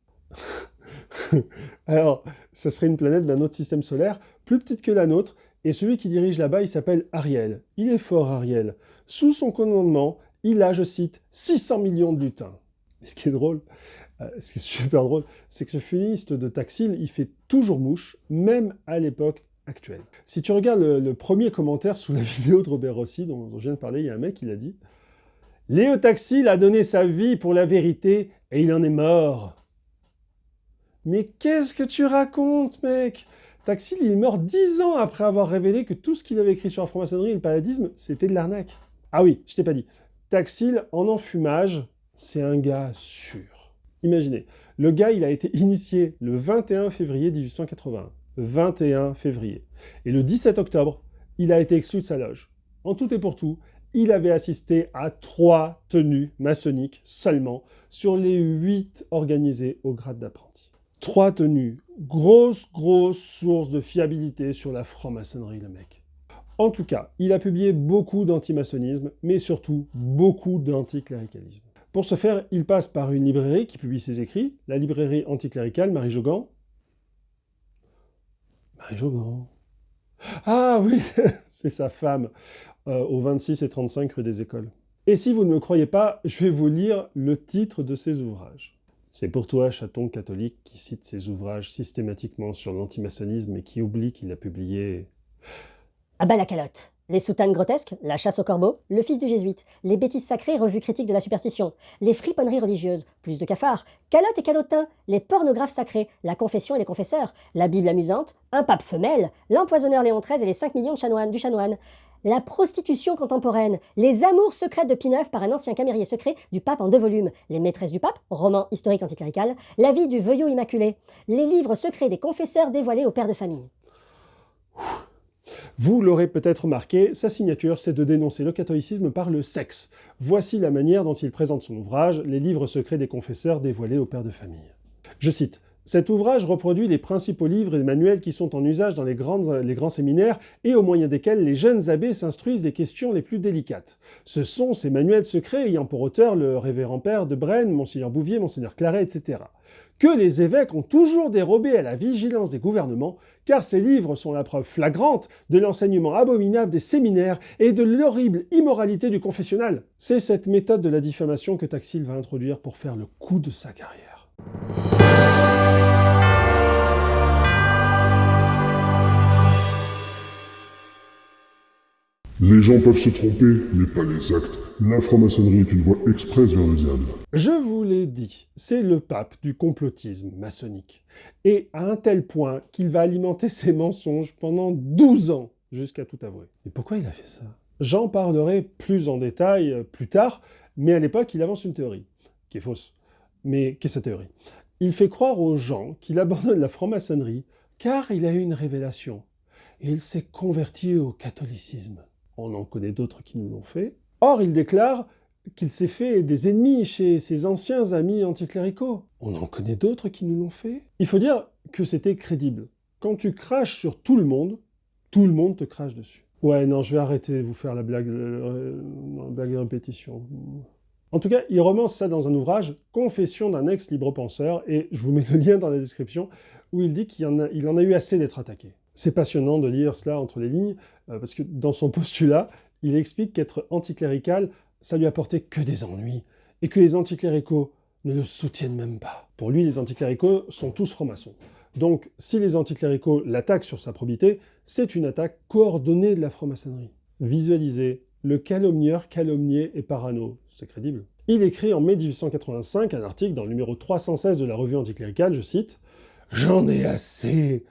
Alors, ce serait une planète d'un autre système solaire, plus petite que la nôtre, et celui qui dirige là-bas, il s'appelle Ariel. Il est fort, Ariel. Sous son commandement, il a, je cite, 600 millions de lutins. Et ce qui est drôle, Ce qui est super drôle, c'est que ce féministe de Taxil, il fait toujours mouche, même à l'époque actuelle. Si tu regardes le premier commentaire sous la vidéo de Robert Rossi, dont je viens de parler, il y a un mec qui l'a dit « Léo Taxil a donné sa vie pour la vérité et il en est mort. » Mais qu'est-ce que tu racontes, mec? Taxil, il est mort 10 ans après avoir révélé que tout ce qu'il avait écrit sur la franc-maçonnerie et le palladisme, c'était de l'arnaque. Ah oui, je t'ai pas dit. Taxil, en enfumage, c'est un gars sûr. Imaginez, le gars, il a été initié le 21 février 1881. 21 février. Et le 17 octobre, il a été exclu de sa loge. En tout et pour tout, il avait assisté à 3 tenues maçonniques seulement sur les 8 organisées au grade d'apprenti. 3 tenues, grosse source de fiabilité sur la franc-maçonnerie, le mec. En tout cas, il a publié beaucoup d'antimaçonnisme, mais surtout beaucoup d'anticléricalisme. Pour ce faire, il passe par une librairie qui publie ses écrits, la librairie anticléricale Marie Jogan. Marie Jogan. Ah oui, c'est sa femme, au 26 et 35 rue des Écoles. Et si vous ne me croyez pas, je vais vous lire le titre de ses ouvrages. C'est pour toi, chaton catholique, qui cite ses ouvrages systématiquement sur l'antimaçonnisme et qui oublie qu'il a publié... Ah bah la calotte, les soutanes grotesques, la chasse au corbeau, le fils du jésuite, les bêtises sacrées, revue critique de la superstition, les friponneries religieuses, plus de cafards, calotte et calotin, les pornographes sacrés, la confession et les confesseurs, la Bible amusante, un pape femelle, l'empoisonneur Léon XIII et les 5 millions du chanoine, la prostitution contemporaine, les amours secrètes de Pie IX par un ancien camérier secret du pape en 2 volumes, les maîtresses du pape, roman historique anticlérical, la vie du veuillot immaculé, les livres secrets des confesseurs dévoilés aux pères de famille. Vous l'aurez peut-être remarqué, sa signature, c'est de dénoncer le catholicisme par le sexe. Voici la manière dont il présente son ouvrage, Les livres secrets des confesseurs dévoilés aux pères de famille. Je cite. Cet ouvrage reproduit les principaux livres et manuels qui sont en usage dans les grands séminaires et au moyen desquels les jeunes abbés s'instruisent des questions les plus délicates. Ce sont ces manuels secrets ayant pour auteur le révérend père de Brenne, Monseigneur Bouvier, Monseigneur Claret, etc. que les évêques ont toujours dérobé à la vigilance des gouvernements, car ces livres sont la preuve flagrante de l'enseignement abominable des séminaires et de l'horrible immoralité du confessionnal. C'est cette méthode de la diffamation que Taxil va introduire pour faire le coup de sa carrière. Les gens peuvent se tromper, mais pas les actes. La franc-maçonnerie est une voie express vers le diable. Je vous l'ai dit, c'est le pape du complotisme maçonnique. Et à un tel point qu'il va alimenter ses mensonges pendant 12 ans, jusqu'à tout avouer. Et pourquoi il a fait ça? J'en parlerai plus en détail plus tard, mais à l'époque, il avance une théorie, qui est fausse. Mais qu'est-ce sa théorie? Il fait croire aux gens qu'il abandonne la franc-maçonnerie car il a eu une révélation. Et il s'est converti au catholicisme. On en connaît d'autres qui nous l'ont fait. Or, il déclare qu'il s'est fait des ennemis chez ses anciens amis anticléricaux. On en connaît d'autres qui nous l'ont fait. Il faut dire que c'était crédible. Quand tu craches sur tout le monde te crache dessus. Ouais, non, je vais arrêter de vous faire la blague de répétition. En tout cas, il romance ça dans un ouvrage, Confession d'un ex-libre-penseur, et je vous mets le lien dans la description, où il dit qu'il en a eu assez d'être attaqué. C'est passionnant de lire cela entre les lignes, parce que dans son postulat, il explique qu'être anticlérical, ça lui apportait que des ennuis, et que les anticléricaux ne le soutiennent même pas. Pour lui, les anticléricaux sont tous francs-maçons. Donc, si les anticléricaux l'attaquent sur sa probité, c'est une attaque coordonnée de la franc-maçonnerie. Visualisez, le calomnieur calomnié et parano, c'est crédible. Il écrit en mai 1885 un article dans le numéro 316 de la revue anticléricale, je cite « J'en ai assez !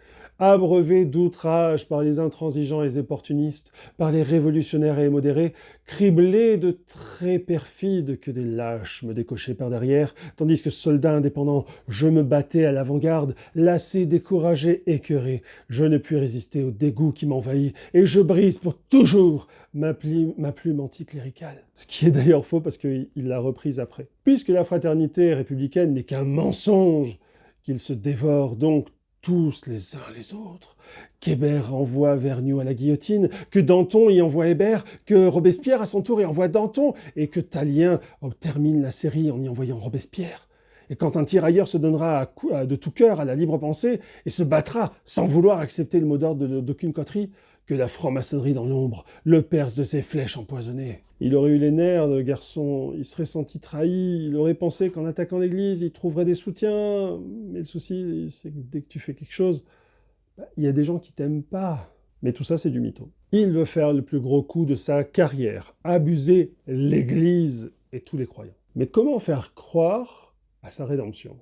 Abreuvé d'outrages par les intransigeants et les opportunistes, par les révolutionnaires et les modérés, criblé de traits perfides que des lâches me décochaient par derrière, tandis que soldat indépendant, je me battais à l'avant-garde, lassé, découragé, écœuré. Je ne puis résister au dégoût qui m'envahit, et je brise pour toujours ma plume anticléricale. » Ce qui est d'ailleurs faux parce qu'il l'a reprise après. Puisque la fraternité républicaine n'est qu'un mensonge, qu'ils se dévorent donc tous les uns les autres, qu'Hébert envoie Vergniaud à la guillotine, que Danton y envoie Hébert, que Robespierre à son tour y envoie Danton, et que Tallien termine la série en y envoyant Robespierre. Et quand un tirailleur se donnera de tout cœur à la libre pensée et se battra sans vouloir accepter le mot d'ordre d'aucune coterie, que la franc-maçonnerie dans l'ombre le perce de ses flèches empoisonnées. Il aurait eu les nerfs, le garçon, il serait senti trahi, il aurait pensé qu'en attaquant l'église, il trouverait des soutiens. Mais le souci, c'est que dès que tu fais quelque chose, il y a des gens qui t'aiment pas. Mais tout ça, c'est du mytho. Il veut faire le plus gros coup de sa carrière, abuser l'église et tous les croyants. Mais comment faire croire à sa rédemption?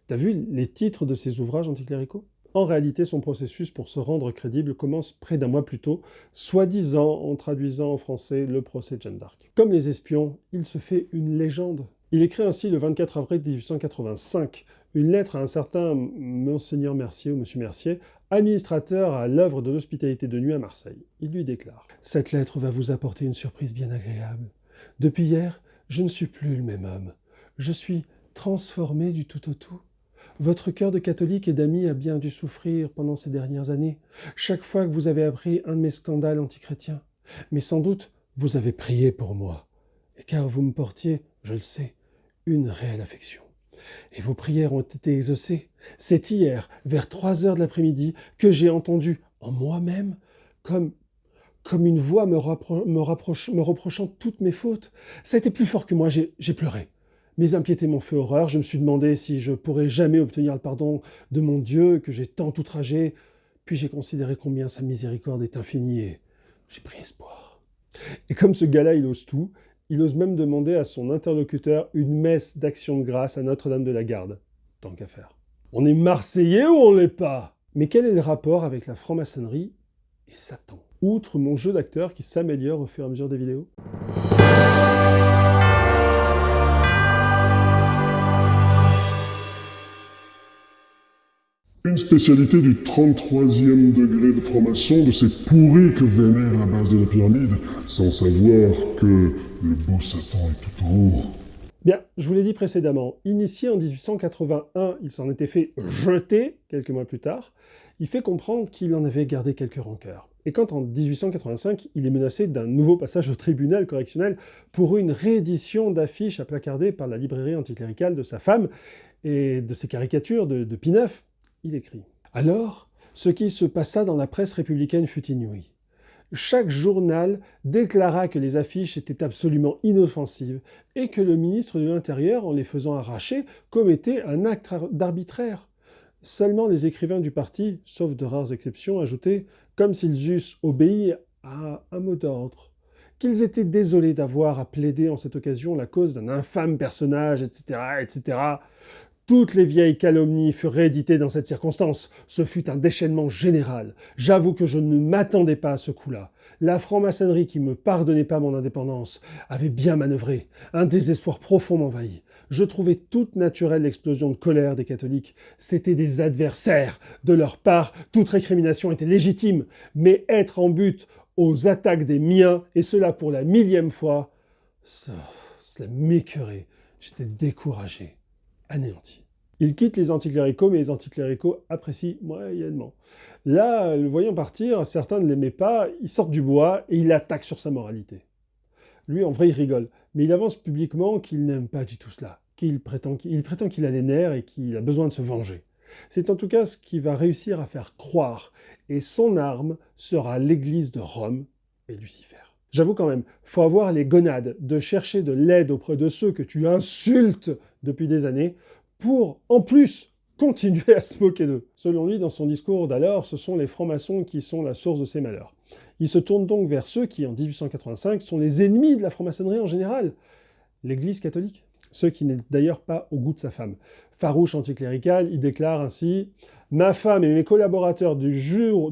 T'as vu les titres de ses ouvrages anticléricaux? En réalité, son processus pour se rendre crédible commence près d'un mois plus tôt, soi-disant en traduisant en français le procès de Jeanne d'Arc. Comme les espions, il se fait une légende. Il écrit ainsi le 24 avril 1885 une lettre à un certain Monseigneur Mercier ou Monsieur Mercier, administrateur à l'œuvre de l'hospitalité de nuit à Marseille. Il lui déclare « Cette lettre va vous apporter une surprise bien agréable. Depuis hier, je ne suis plus le même homme. Je suis transformé du tout au tout. Votre cœur de catholique et d'ami a bien dû souffrir pendant ces dernières années, chaque fois que vous avez appris un de mes scandales antichrétiens. Mais sans doute, vous avez prié pour moi, et car vous me portiez, je le sais, une réelle affection. Et vos prières ont été exaucées. C'est hier, vers 3 heures de l'après-midi, que j'ai entendu, en moi-même, comme une voix me reprochant toutes mes fautes. Ça a été plus fort que moi, j'ai pleuré. Mes impiétés m'ont fait horreur, je me suis demandé si je pourrais jamais obtenir le pardon de mon Dieu, que j'ai tant outragé, puis j'ai considéré combien sa miséricorde est infinie et j'ai pris espoir. Et comme ce gars-là, il ose tout, il ose même demander à son interlocuteur une messe d'action de grâce à Notre-Dame de la Garde. Tant qu'à faire. On est Marseillais ou on l'est pas? Mais quel est le rapport avec la franc-maçonnerie et Satan? Outre mon jeu d'acteur qui s'améliore au fur et à mesure des vidéos. Une spécialité du 33e degré de franc-maçon, de ces pourris que vénèrent la base de la pyramide, sans savoir que le beau Satan est tout en haut. Bien, je vous l'ai dit précédemment, initié en 1881, il s'en était fait jeter quelques mois plus tard. Il fait comprendre qu'il en avait gardé quelques rancœurs. Et quand en 1885, il est menacé d'un nouveau passage au tribunal correctionnel pour une réédition d'affiches à placarder par la librairie anticléricale de sa femme et de ses caricatures de Pie IX, il écrit « Alors, ce qui se passa dans la presse républicaine fut inouï. Chaque journal déclara que les affiches étaient absolument inoffensives et que le ministre de l'Intérieur, en les faisant arracher, commettait un acte d'arbitraire. Seulement les écrivains du parti, sauf de rares exceptions, ajoutaient, comme s'ils eussent obéi à un mot d'ordre, qu'ils étaient désolés d'avoir à plaider en cette occasion la cause d'un infâme personnage, etc., etc., Toutes les vieilles calomnies furent rééditées dans cette circonstance. Ce fut un déchaînement général. J'avoue que je ne m'attendais pas à ce coup-là. La franc-maçonnerie qui me pardonnait pas mon indépendance avait bien manœuvré. Un désespoir profond m'envahit. Je trouvais toute naturelle l'explosion de colère des catholiques. C'étaient des adversaires. De leur part, toute récrimination était légitime. Mais être en but aux attaques des miens, et cela pour la 1000e fois, cela m'écœurait. J'étais découragé. Anéanti. Il quitte les anticléricaux, mais les anticléricaux apprécient moyennement. Là, le voyant partir, certains ne l'aimaient pas, il sort du bois et il attaque sur sa moralité. Lui, en vrai, il rigole, mais il avance publiquement qu'il n'aime pas du tout cela, qu'il prétend qu'il a les nerfs et qu'il a besoin de se venger. C'est en tout cas ce qu'il va réussir à faire croire, et son arme sera l'église de Rome et Lucifer. J'avoue quand même, faut avoir les gonades de chercher de l'aide auprès de ceux que tu insultes depuis des années pour, en plus, continuer à se moquer d'eux. Selon lui, dans son discours d'alors, ce sont les francs-maçons qui sont la source de ses malheurs. Il se tourne donc vers ceux qui, en 1885, sont les ennemis de la franc-maçonnerie en général, l'Église catholique. Ceux qui n'est d'ailleurs pas au goût de sa femme. Farouche anticlérical, il déclare ainsi « Ma femme et mes collaborateurs du jour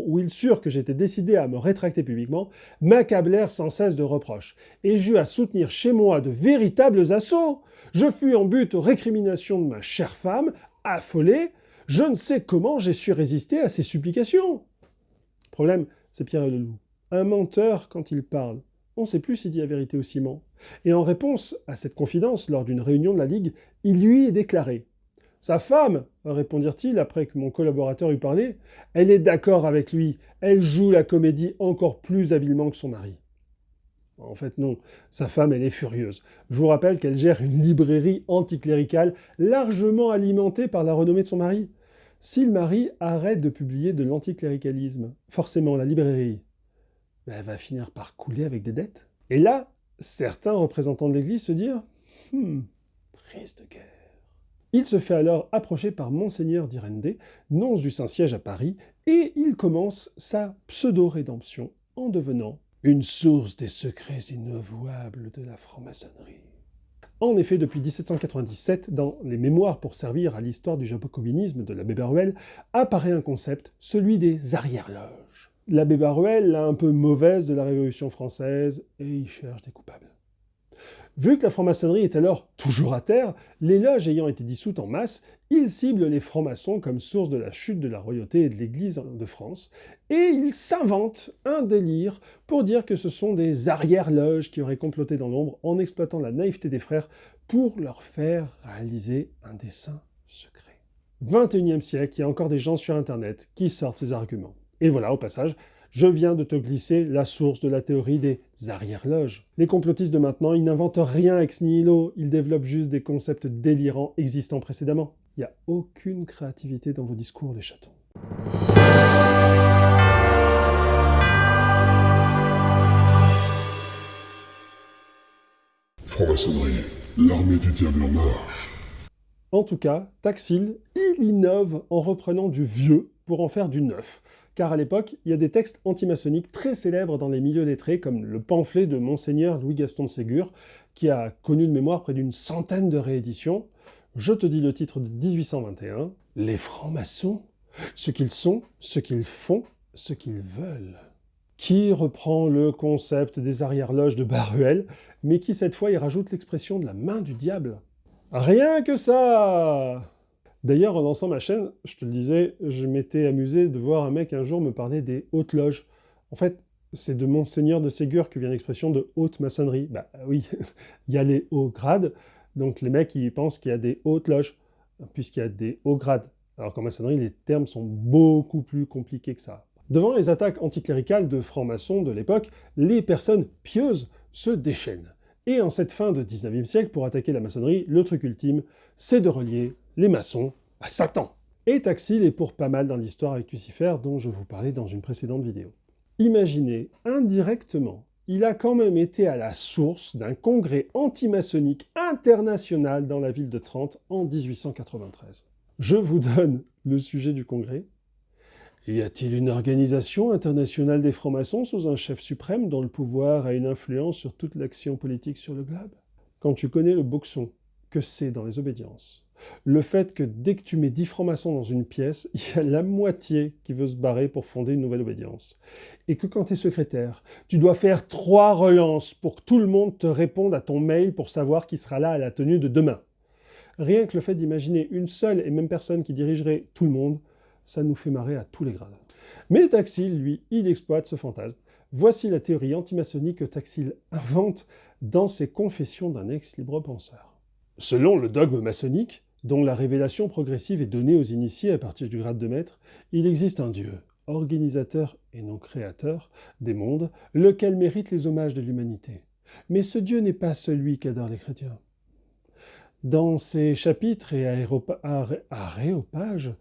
où ils surent que j'étais décidé à me rétracter publiquement, m'accablèrent sans cesse de reproches, et j'eus à soutenir chez moi de véritables assauts. Je fus en but aux récriminations de ma chère femme, affolé, je ne sais comment j'ai su résister à ses supplications. » Le problème, c'est Pierre et le Loup. Un menteur, quand il parle, on ne sait plus s'il dit la vérité ou s'il ment. Et en réponse à cette confidence, lors d'une réunion de la Ligue, il lui est déclaré « Sa femme, répondirent-ils après que mon collaborateur eut parlé, elle est d'accord avec lui, elle joue la comédie encore plus habilement que son mari. » En fait, non. Sa femme, elle est furieuse. Je vous rappelle qu'elle gère une librairie anticléricale largement alimentée par la renommée de son mari. Si le mari arrête de publier de l'anticléricalisme, forcément la librairie, elle va finir par couler avec des dettes. Et là, certains représentants de l'Église se disent « prise de guerre ». Il se fait alors approcher par Monseigneur d'Irende, nonce du Saint-Siège à Paris, et il commence sa pseudo-rédemption en devenant une source des secrets inavouables de la franc-maçonnerie. En effet, depuis 1797, dans les Mémoires pour servir à l'histoire du jacobinisme de l'abbé Baruel, apparaît un concept, celui des arrière-loges. L'abbé Baruel l'a un peu mauvaise de la Révolution française, et il cherche des coupables. Vu que la franc-maçonnerie est alors toujours à terre, les loges ayant été dissoutes en masse, il cible les francs-maçons comme source de la chute de la royauté et de l'Église de France, et il s'invente un délire pour dire que ce sont des arrière-loges qui auraient comploté dans l'ombre en exploitant la naïveté des frères pour leur faire réaliser un dessein secret. 21e siècle, il y a encore des gens sur Internet qui sortent ces arguments. Et voilà, au passage, je viens de te glisser la source de la théorie des arrière-loges. Les complotistes de maintenant, ils n'inventent rien ex nihilo, ils développent juste des concepts délirants existants précédemment. Il n'y a aucune créativité dans vos discours, les chatons. Franc-maçonnerie, l'armée du diable en marche. En tout cas, Taxil, il innove en reprenant du vieux pour en faire du neuf. Car à l'époque, il y a des textes antimaçonniques très célèbres dans les milieux lettrés, comme le pamphlet de Monseigneur Louis-Gaston de Ségur, qui a connu de mémoire près d'une centaine de rééditions. Je te dis le titre de 1821, « Les francs-maçons, ce qu'ils sont, ce qu'ils font, ce qu'ils veulent », qui reprend le concept des arrière-loges de Baruel, mais qui cette fois y rajoute l'expression de la main du diable. Rien que ça! D'ailleurs, en lançant ma chaîne, je te le disais, je m'étais amusé de voir un mec un jour me parler des hautes loges. En fait, c'est de Monseigneur de Ségur que vient l'expression de haute maçonnerie. Bah oui, il y a les hauts grades, donc les mecs ils pensent qu'il y a des hautes loges, puisqu'il y a des hauts grades. Alors qu'en maçonnerie, les termes sont beaucoup plus compliqués que ça. Devant les attaques anticléricales de francs-maçons de l'époque, les personnes pieuses se déchaînent. Et en cette fin de 19e siècle, pour attaquer la maçonnerie, le truc ultime, c'est de relier les maçons à Satan. Et Taxil est pour pas mal dans l'histoire avec Lucifer, dont je vous parlais dans une précédente vidéo. Imaginez, indirectement, il a quand même été à la source d'un congrès antimaçonnique international dans la ville de Trente en 1893. Je vous donne le sujet du congrès. Y a-t-il une organisation internationale des francs-maçons sous un chef suprême dont le pouvoir a une influence sur toute l'action politique sur le globe? Quand tu connais le boxon, que c'est dans les obédiences, le fait que dès que tu mets 10 francs-maçons dans une pièce, il y a la moitié qui veut se barrer pour fonder une nouvelle obédience. Et que quand tu es secrétaire, tu dois faire 3 relances pour que tout le monde te réponde à ton mail pour savoir qui sera là à la tenue de demain. Rien que le fait d'imaginer une seule et même personne qui dirigerait tout le monde, ça nous fait marrer à tous les grades. Mais Taxil, lui, il exploite ce fantasme. Voici la théorie antimaçonnique que Taxil invente dans ses Confessions d'un ex-libre penseur. Selon le dogme maçonnique, dont la révélation progressive est donnée aux initiés à partir du grade de maître, il existe un Dieu, organisateur et non créateur des mondes, lequel mérite les hommages de l'humanité. Mais ce Dieu n'est pas celui qu'adorent les chrétiens. Dans ses chapitres et aréopages,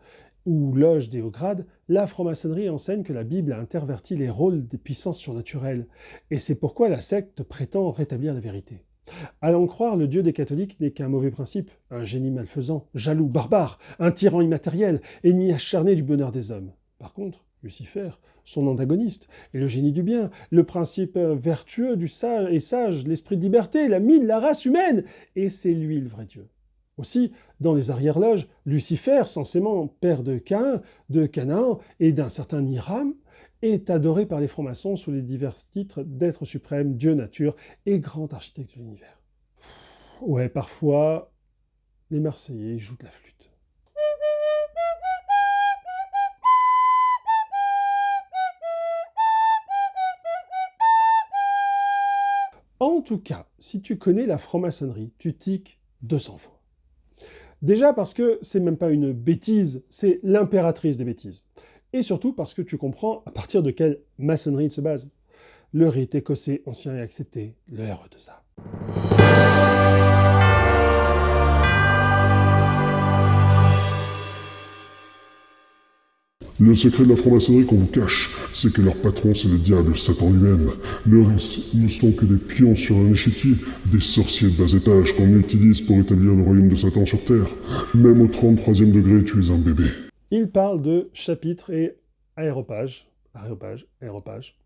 ou loge des hauts grades, la franc-maçonnerie enseigne que la Bible a interverti les rôles des puissances surnaturelles, et c'est pourquoi la secte prétend rétablir la vérité. À l'en croire, le Dieu des catholiques n'est qu'un mauvais principe, un génie malfaisant, jaloux, barbare, un tyran immatériel, ennemi acharné du bonheur des hommes. Par contre, Lucifer, son antagoniste, est le génie du bien, le principe vertueux du sage, l'esprit de liberté, la mine, la race humaine, et c'est lui le vrai Dieu. Aussi, dans les arrière-loges, Lucifer, censément père de Caïn, de Canaan et d'un certain Hiram, est adoré par les francs-maçons sous les divers titres d'être suprême, Dieu nature et grand architecte de l'univers. Ouais, parfois, les Marseillais jouent de la flûte. En tout cas, si tu connais la franc-maçonnerie, tu tiques 200 fois. Déjà parce que c'est même pas une bêtise, c'est l'impératrice des bêtises. Et surtout parce que tu comprends à partir de quelle maçonnerie il se base. le rite écossais ancien et accepté, le RE2A. Le secret de la franc-maçonnerie qu'on vous cache, c'est que leur patron, c'est le diable, Satan lui-même. Le reste ne sont que des pions sur un échiquier, des sorciers de bas étage qu'on utilise pour établir le royaume de Satan sur Terre. Même au 33e degré, tu es un bébé. Il parle de chapitre et aéropage,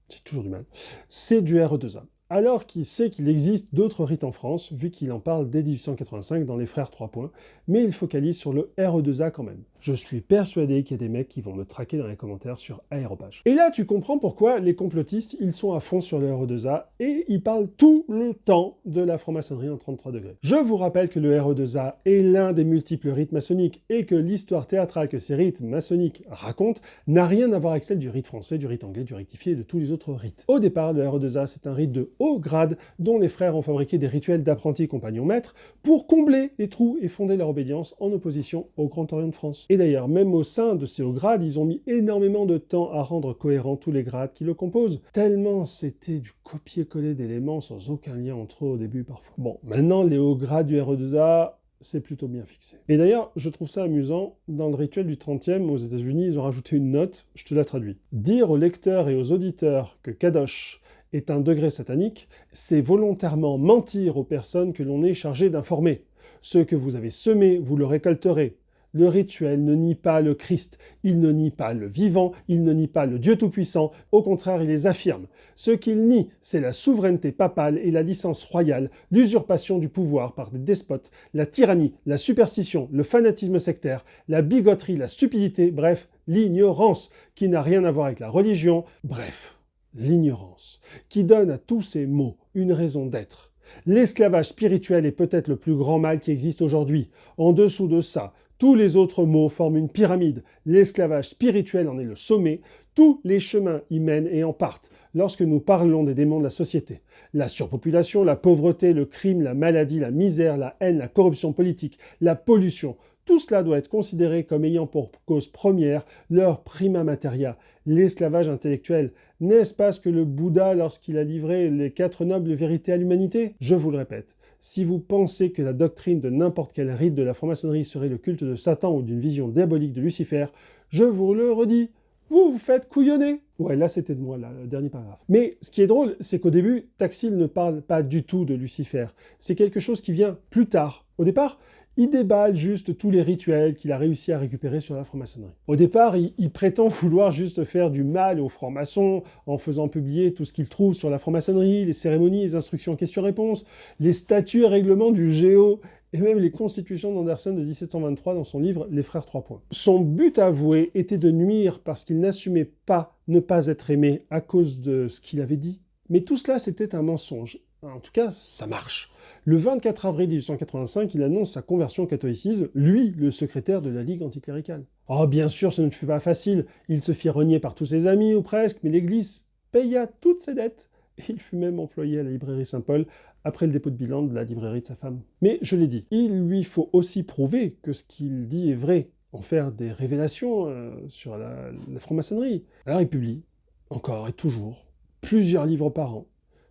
j'ai toujours du mal, c'est du RE2A. Alors qu'il sait qu'il existe d'autres rites en France, vu qu'il en parle dès 1885 dans Les Frères 3 points, mais il focalise sur le RE2A quand même. Je suis persuadé qu'il y a des mecs qui vont me traquer dans les commentaires sur Aéropage. Et là, tu comprends pourquoi les complotistes, ils sont à fond sur le RE2A et ils parlent tout le temps de la franc-maçonnerie en 33 degrés. Je vous rappelle que le RE2A est l'un des multiples rites maçonniques et que l'histoire théâtrale que ces rites maçonniques racontent n'a rien à voir avec celle du rite français, du rite anglais, du rectifié et de tous les autres rites. Au départ, le RE2A, c'est un rite de haut grade dont les frères ont fabriqué des rituels d'apprentis compagnons maîtres pour combler les trous et fonder leur obédience en opposition au Grand Orient de France. Et d'ailleurs, même au sein de ces hauts grades, ils ont mis énormément de temps à rendre cohérents tous les grades qui le composent, tellement c'était du copier-coller d'éléments sans aucun lien entre eux au début parfois. Bon, maintenant les hauts grades du RE2A, c'est plutôt bien fixé. Et d'ailleurs, je trouve ça amusant, dans le rituel du 30e aux États-Unis, ils ont rajouté une note, je te la traduis. Dire aux lecteurs et aux auditeurs que Kadosh est un degré satanique, c'est volontairement mentir aux personnes que l'on est chargé d'informer. Ce que vous avez semé, vous le récolterez. Le rituel ne nie pas le Christ, il ne nie pas le vivant, il ne nie pas le Dieu Tout-Puissant, au contraire il les affirme. Ce qu'il nie, c'est la souveraineté papale et la licence royale, l'usurpation du pouvoir par des despotes, la tyrannie, la superstition, le fanatisme sectaire, la bigoterie, la stupidité, bref, l'ignorance, qui n'a rien à voir avec la religion, bref, l'ignorance, qui donne à tous ces mots une raison d'être. L'esclavage spirituel est peut-être le plus grand mal qui existe aujourd'hui. En dessous de ça, tous les autres mots forment une pyramide. L'esclavage spirituel en est le sommet. Tous les chemins y mènent et en partent lorsque nous parlons des démons de la société. La surpopulation, la pauvreté, le crime, la maladie, la misère, la haine, la corruption politique, la pollution. Tout cela doit être considéré comme ayant pour cause première leur prima materia, l'esclavage intellectuel. N'est-ce pas ce que le Bouddha, lorsqu'il a livré les 4 nobles vérités à l'humanité? Je vous le répète. Si vous pensez que la doctrine de n'importe quel rite de la franc-maçonnerie serait le culte de Satan ou d'une vision diabolique de Lucifer, je vous le redis, vous vous faites couillonner. Ouais, là c'était de moi, là, le dernier paragraphe. Mais ce qui est drôle, c'est qu'au début, Taxil ne parle pas du tout de Lucifer. C'est quelque chose qui vient plus tard. Au départ, il déballe juste tous les rituels qu'il a réussi à récupérer sur la franc-maçonnerie. Au départ, il prétend vouloir juste faire du mal aux francs-maçons en faisant publier tout ce qu'il trouve sur la franc-maçonnerie, les cérémonies, les instructions questions-réponses, les statuts et règlements du Géo, et même les constitutions d'Anderson de 1723 dans son livre Les Frères 3 points. Son but avoué était de nuire parce qu'il n'assumait pas ne pas être aimé à cause de ce qu'il avait dit. Mais tout cela, c'était un mensonge. En tout cas, ça marche. Le 24 avril 1885, il annonce sa conversion au catholicisme, lui, le secrétaire de la Ligue anticléricale. Oh, bien sûr, ce ne fut pas facile. Il se fit renier par tous ses amis, ou presque, mais l'Église paya toutes ses dettes. Et il fut même employé à la librairie Saint-Paul, après le dépôt de bilan de la librairie de sa femme. Mais je l'ai dit, il lui faut aussi prouver que ce qu'il dit est vrai, en faire des révélations sur la franc-maçonnerie. Alors il publie, encore et toujours, plusieurs livres par an,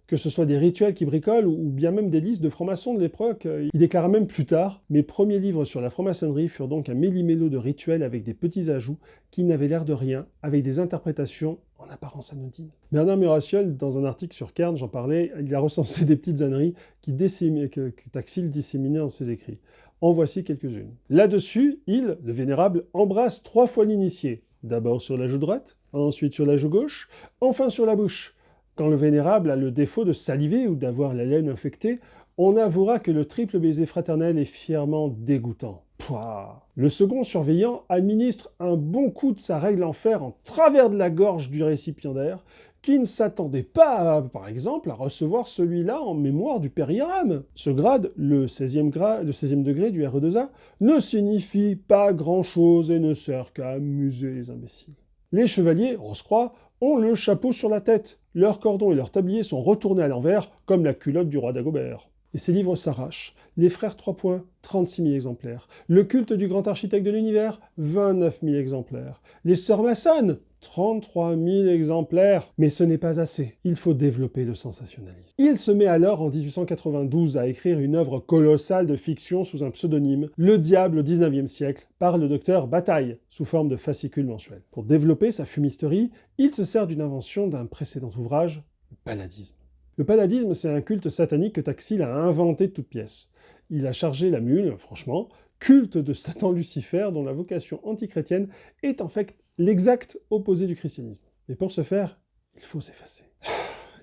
que ce soit des rituels qui bricolent ou bien même des listes de francs-maçons de l'époque. Il déclara même plus tard « Mes premiers livres sur la franc-maçonnerie furent donc un méli-mélo de rituels avec des petits ajouts qui n'avaient l'air de rien, avec des interprétations en apparence anodines. » Bernard Murassiol, dans un article sur Cairns, j'en parlais, il a recensé des petites âneries que Taxil disséminait dans ses écrits. En voici quelques-unes. Là-dessus, il, le vénérable, embrasse 3 fois l'initié. D'abord sur la joue droite, ensuite sur la joue gauche, enfin sur la bouche. Quand le vénérable a le défaut de saliver ou d'avoir la laine infectée, on avouera que le triple baiser fraternel est fièrement dégoûtant. Pouah. Le second surveillant administre un bon coup de sa règle en fer en travers de la gorge du récipiendaire, qui ne s'attendait pas, par exemple, à recevoir celui-là en mémoire du père Hiram. Ce grade, le 16e degré du RE2A, ne signifie pas grand-chose et ne sert qu'à amuser les imbéciles. Les chevaliers, Rose-Croix, ont le chapeau sur la tête. Leurs cordons et leurs tabliers sont retournés à l'envers, comme la culotte du roi Dagobert. Et ces livres s'arrachent. Les Frères 3 points, 36 000 exemplaires. Le culte du grand architecte de l'univers, 29 000 exemplaires. Les Sœurs maçonnes, 33 000 exemplaires. Mais ce n'est pas assez. Il faut développer le sensationnalisme. Il se met alors en 1892 à écrire une œuvre colossale de fiction sous un pseudonyme, Le Diable au XIXe siècle, par le docteur Bataille, sous forme de fascicule mensuel. Pour développer sa fumisterie, il se sert d'une invention d'un précédent ouvrage, le palladisme. Le palladisme, c'est un culte satanique que Taxil a inventé de toutes pièces. Il a chargé la mule, franchement, culte de Satan Lucifer, dont la vocation antichrétienne est en fait l'exact opposé du christianisme. Mais pour ce faire, il faut s'effacer.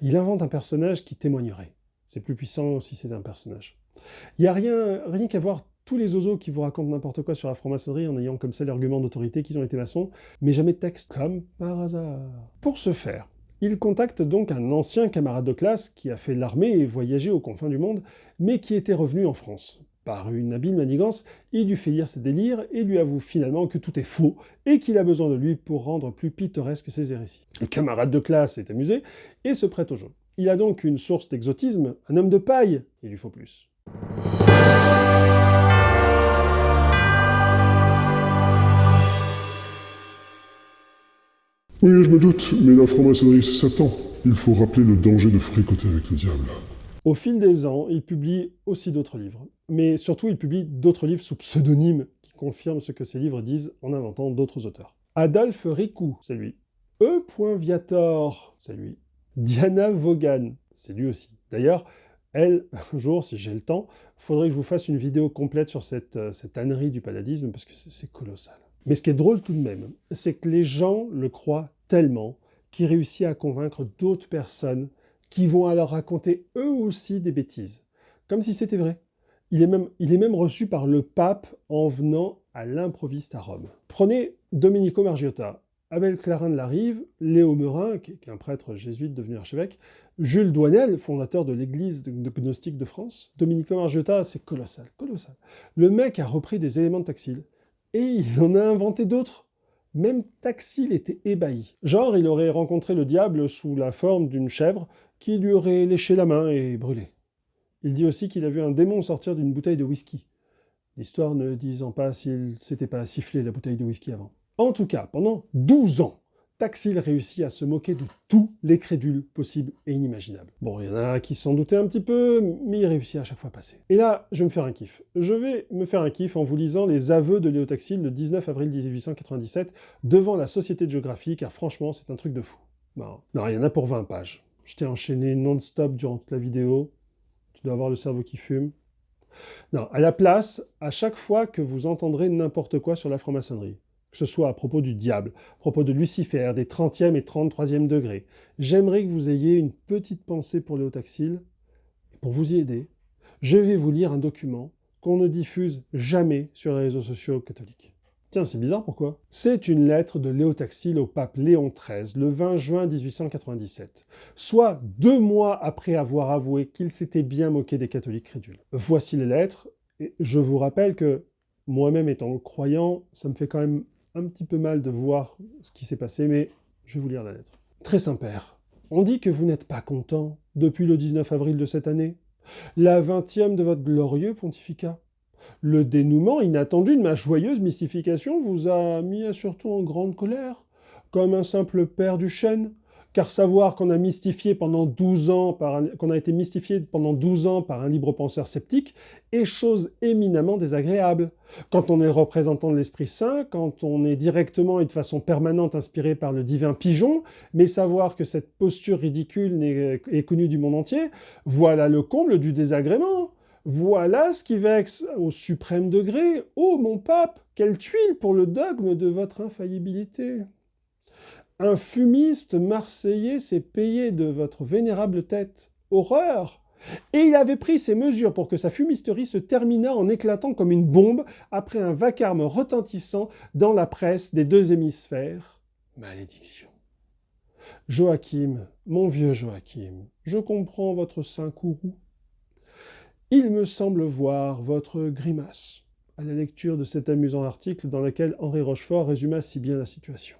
Il invente un personnage qui témoignerait. C'est plus puissant si c'est un personnage. Il n'y a rien qu'à voir tous les oiseaux qui vous racontent n'importe quoi sur la franc-maçonnerie en ayant comme ça l'argument d'autorité qu'ils ont été maçons, mais jamais de texte, comme par hasard. Pour ce faire, il contacte donc un ancien camarade de classe qui a fait l'armée et voyagé aux confins du monde, mais qui était revenu en France. Par une habile manigance, il lui fait lire ses délires et lui avoue finalement que tout est faux et qu'il a besoin de lui pour rendre plus pittoresque ses hérésies. Le camarade de classe est amusé et se prête au jeu. Il a donc une source d'exotisme, un homme de paille, il lui faut plus. Oui, je me doute, mais la franc-maçonnerie, c'est Satan. Il faut rappeler le danger de fricoter avec le diable. Au fil des ans, il publie aussi d'autres livres. Mais surtout, il publie d'autres livres sous pseudonyme qui confirment ce que ces livres disent en inventant d'autres auteurs. Adolphe Ricou, c'est lui. E. Viator, c'est lui. Diana Vaughan, c'est lui aussi. D'ailleurs, elle, un jour, si j'ai le temps, faudrait que je vous fasse une vidéo complète sur cette ânerie du palladisme, parce que c'est colossal. Mais ce qui est drôle tout de même, c'est que les gens le croient tellement qu'il réussit à convaincre d'autres personnes qui vont alors raconter eux aussi des bêtises, comme si c'était vrai. Il est même reçu par le pape en venant à l'improviste à Rome. Prenez Domenico Margiotta, Abel Clarin de la Rive, Léo Meurin, qui est un prêtre jésuite devenu archevêque, Jules Douanel, fondateur de l'église gnostique de France. Domenico Margiotta, c'est colossal. Le mec a repris des éléments de Taxil, et il en a inventé d'autres. Même Taxil était ébahi. Genre, il aurait rencontré le diable sous la forme d'une chèvre qui lui aurait léché la main et brûlé. Il dit aussi qu'il a vu un démon sortir d'une bouteille de whisky. L'histoire ne disant pas s'il s'était pas sifflé la bouteille de whisky avant. En tout cas, pendant 12 ans, Taxil réussit à se moquer de tous les crédules possibles et inimaginables. Bon, il y en a qui s'en doutaient un petit peu, mais il réussit à chaque fois à passer. Et là, je vais me faire un kiff. Je vais me faire un kiff en vous lisant les aveux de Léo Taxil le 19 avril 1897 devant la Société de Géographie, car franchement, c'est un truc de fou. Non, il y en a pour 20 pages. Je t'ai enchaîné non-stop durant toute la vidéo. Tu dois avoir le cerveau qui fume. Non, à la place, à chaque fois que vous entendrez n'importe quoi sur la franc-maçonnerie, que ce soit à propos du diable, à propos de Lucifer, des 30e et 33e degrés, j'aimerais que vous ayez une petite pensée pour Léo Taxil. Et pour vous y aider, je vais vous lire un document qu'on ne diffuse jamais sur les réseaux sociaux catholiques. Tiens, c'est bizarre, pourquoi? C'est une lettre de Léo Taxil au pape Léon XIII, le 20 juin 1897, soit 2 mois après avoir avoué qu'il s'était bien moqué des catholiques crédules. Voici les lettres, et je vous rappelle que, moi-même étant croyant, ça me fait quand même un petit peu mal de voir ce qui s'est passé, mais je vais vous lire la lettre. Très Saint-Père, on dit que vous n'êtes pas content depuis le 19 avril de cette année, la 20e de votre glorieux pontificat. Le dénouement inattendu de ma joyeuse mystification vous a mis surtout en grande colère, comme un simple père du chêne, car savoir qu'on a été mystifié pendant 12 ans par un libre penseur sceptique est chose éminemment désagréable. Quand on est le représentant de l'Esprit Saint, quand on est directement et de façon permanente inspiré par le divin pigeon, mais savoir que cette posture ridicule est connue du monde entier, voilà le comble du désagrément. Voilà ce qui vexe au suprême degré. Oh, mon pape, quelle tuile pour le dogme de votre infaillibilité! Un fumiste marseillais s'est payé de votre vénérable tête. Horreur! Et il avait pris ses mesures pour que sa fumisterie se terminât en éclatant comme une bombe après un vacarme retentissant dans la presse des 2 hémisphères. Malédiction. Joachim, mon vieux Joachim, je comprends votre saint courroux. Il me semble voir votre grimace à la lecture de cet amusant article dans lequel Henri Rochefort résuma si bien la situation.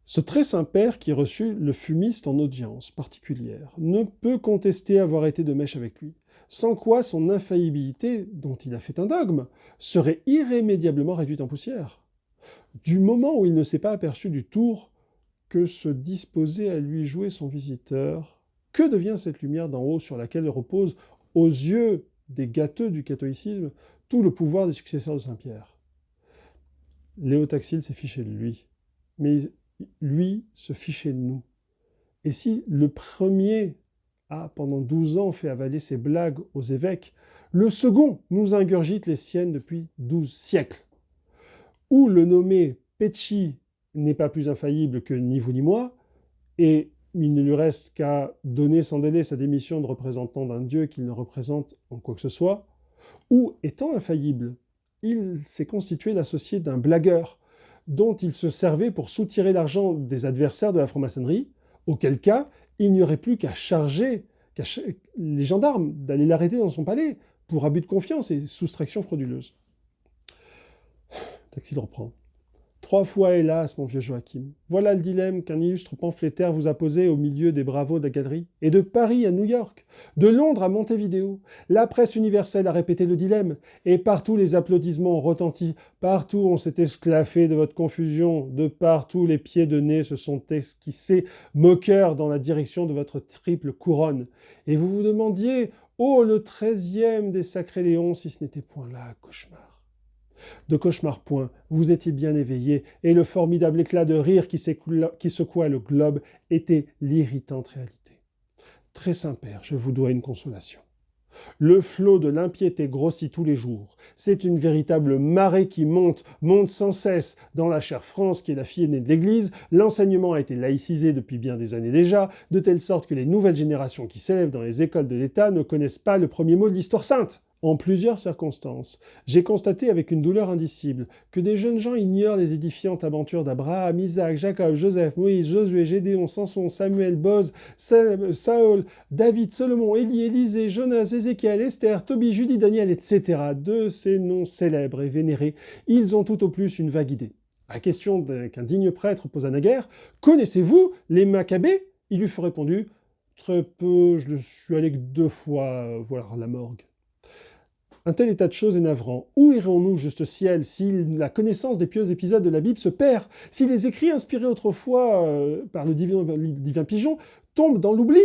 Ce très saint père qui reçut le fumiste en audience particulière ne peut contester avoir été de mèche avec lui, sans quoi son infaillibilité, dont il a fait un dogme, serait irrémédiablement réduite en poussière. Du moment où il ne s'est pas aperçu du tour que se disposait à lui jouer son visiteur, que devient cette lumière d'en haut sur laquelle repose, aux yeux des gâteux du catholicisme, tout le pouvoir des successeurs de Saint-Pierre? Léo Taxil s'est fiché de lui, mais lui se fichait de nous. Et si le premier a, pendant 12 ans, fait avaler ses blagues aux évêques, le second nous ingurgite les siennes depuis 12 siècles. Ou le nommé Pecci n'est pas plus infaillible que ni vous ni moi, et il ne lui reste qu'à donner sans délai sa démission de représentant d'un dieu qu'il ne représente en quoi que ce soit, ou, étant infaillible, il s'est constitué l'associé d'un blagueur dont il se servait pour soutirer l'argent des adversaires de la franc-maçonnerie, auquel cas, il n'y aurait plus qu'à charger les gendarmes d'aller l'arrêter dans son palais pour abus de confiance et soustraction frauduleuse. Taxil reprend. 3 fois, hélas, mon vieux Joachim. Voilà le dilemme qu'un illustre pamphlétaire vous a posé au milieu des bravos de la galerie. Et de Paris à New York, de Londres à Montevideo, la presse universelle a répété le dilemme, et partout les applaudissements ont retenti, partout on s'est esclaffé de votre confusion, de partout les pieds de nez se sont esquissés, moqueurs dans la direction de votre triple couronne. Et vous vous demandiez, oh, le 13e des sacrés Léons, si ce n'était point là, cauchemar. De cauchemar point, vous étiez bien éveillé, et le formidable éclat de rire qui secoua le globe était l'irritante réalité. Très Saint-Père, je vous dois une consolation. Le flot de l'impiété grossit tous les jours. C'est une véritable marée qui monte sans cesse. Dans la chère France, qui est la fille aînée de l'Église, l'enseignement a été laïcisé depuis bien des années déjà, de telle sorte que les nouvelles générations qui s'élèvent dans les écoles de l'État ne connaissent pas le premier mot de l'histoire sainte. En plusieurs circonstances, j'ai constaté avec une douleur indicible que des jeunes gens ignorent les édifiantes aventures d'Abraham, Isaac, Jacob, Joseph, Moïse, Josué, Gédéon, Samson, Samuel, Boz, Saül, David, Salomon, Élie, Élisée, Jonas, Ézéchiel, Esther, Tobie, Judith, Daniel, etc. De ces noms célèbres et vénérés, ils ont tout au plus une vague idée. À la question qu'un digne prêtre posa naguère, « Connaissez-vous les Maccabées ?» Il lui fut répondu, « Très peu, je ne suis allé que 2 fois voir la morgue. » Un tel état de choses est navrant. Où irons-nous, juste ciel, si la connaissance des pieux épisodes de la Bible se perd, si les écrits inspirés autrefois par le divin Pigeon tombent dans l'oubli?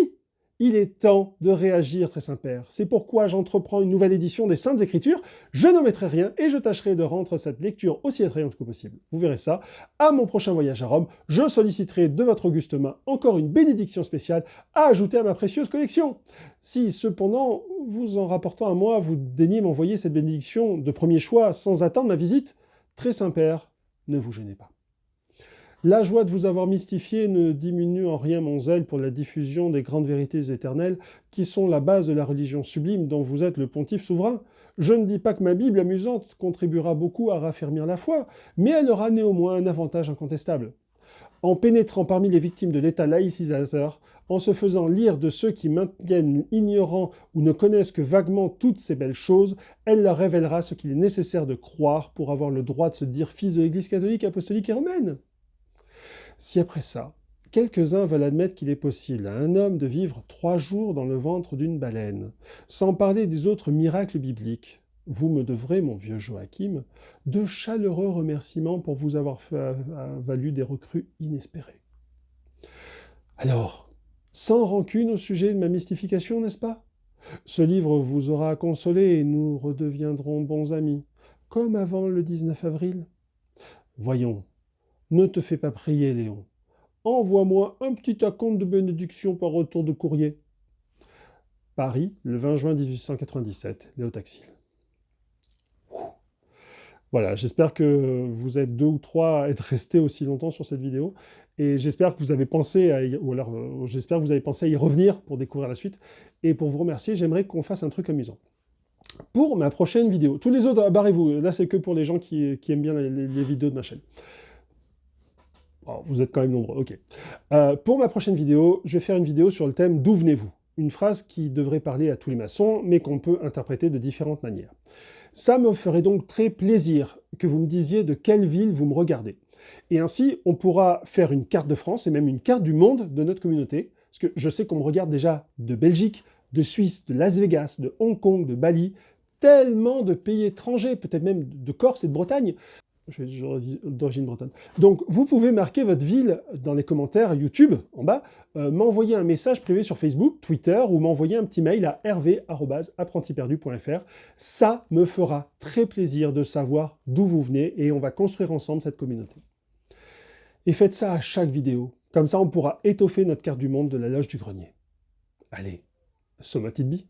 Il est temps de réagir, très Saint-Père. C'est pourquoi j'entreprends une nouvelle édition des Saintes Écritures. Je n'omettrai rien et je tâcherai de rendre cette lecture aussi attrayante que possible. Vous verrez ça. À mon prochain voyage à Rome, je solliciterai de votre auguste main encore une bénédiction spéciale à ajouter à ma précieuse collection. Si, cependant, vous en rapportant à moi, vous daignez m'envoyer cette bénédiction de premier choix sans attendre ma visite, très Saint-Père, ne vous gênez pas. La joie de vous avoir mystifié ne diminue en rien mon zèle pour la diffusion des grandes vérités éternelles qui sont la base de la religion sublime dont vous êtes le pontife souverain. Je ne dis pas que ma Bible amusante contribuera beaucoup à raffermir la foi, mais elle aura néanmoins un avantage incontestable. En pénétrant parmi les victimes de l'État laïcisateur, en se faisant lire de ceux qui maintiennent ignorants ou ne connaissent que vaguement toutes ces belles choses, elle leur révélera ce qu'il est nécessaire de croire pour avoir le droit de se dire fils de l'Église catholique, apostolique et romaine. Si après ça, quelques-uns veulent admettre qu'il est possible à un homme de vivre 3 jours dans le ventre d'une baleine, sans parler des autres miracles bibliques, vous me devrez, mon vieux Joachim, de chaleureux remerciements pour vous avoir valu des recrues inespérées. Alors, sans rancune au sujet de ma mystification, n'est-ce pas? Ce livre vous aura consolé et nous redeviendrons bons amis, comme avant le 19 avril. Voyons. Ne te fais pas prier, Léon. Envoie-moi un petit acompte de bénédiction par retour de courrier. Paris, le 20 juin 1897, Léo Taxil. Voilà, j'espère que vous êtes 2 ou 3 à être restés aussi longtemps sur cette vidéo, et j'espère que vous avez pensé à y revenir pour découvrir la suite. Et pour vous remercier, j'aimerais qu'on fasse un truc amusant. Pour ma prochaine vidéo, tous les autres, barrez-vous, là c'est que pour les gens qui aiment bien les vidéos de ma chaîne. Oh, vous êtes quand même nombreux, ok. Pour ma prochaine vidéo, je vais faire une vidéo sur le thème « D'où venez-vous ?» Une phrase qui devrait parler à tous les maçons, mais qu'on peut interpréter de différentes manières. Ça me ferait donc très plaisir que vous me disiez de quelle ville vous me regardez. Et ainsi, on pourra faire une carte de France et même une carte du monde de notre communauté, parce que je sais qu'on me regarde déjà de Belgique, de Suisse, de Las Vegas, de Hong Kong, de Bali, tellement de pays étrangers, peut-être même de Corse et de Bretagne. Je suis d'origine bretonne. Donc, vous pouvez marquer votre ville dans les commentaires YouTube, en bas, m'envoyer un message privé sur Facebook, Twitter, ou m'envoyer un petit mail à hervé@apprentiperdu.fr. Ça me fera très plaisir de savoir d'où vous venez, et on va construire ensemble cette communauté. Et faites ça à chaque vidéo. Comme ça, on pourra étoffer notre carte du monde de la loge du grenier. Allez, Somatidbi.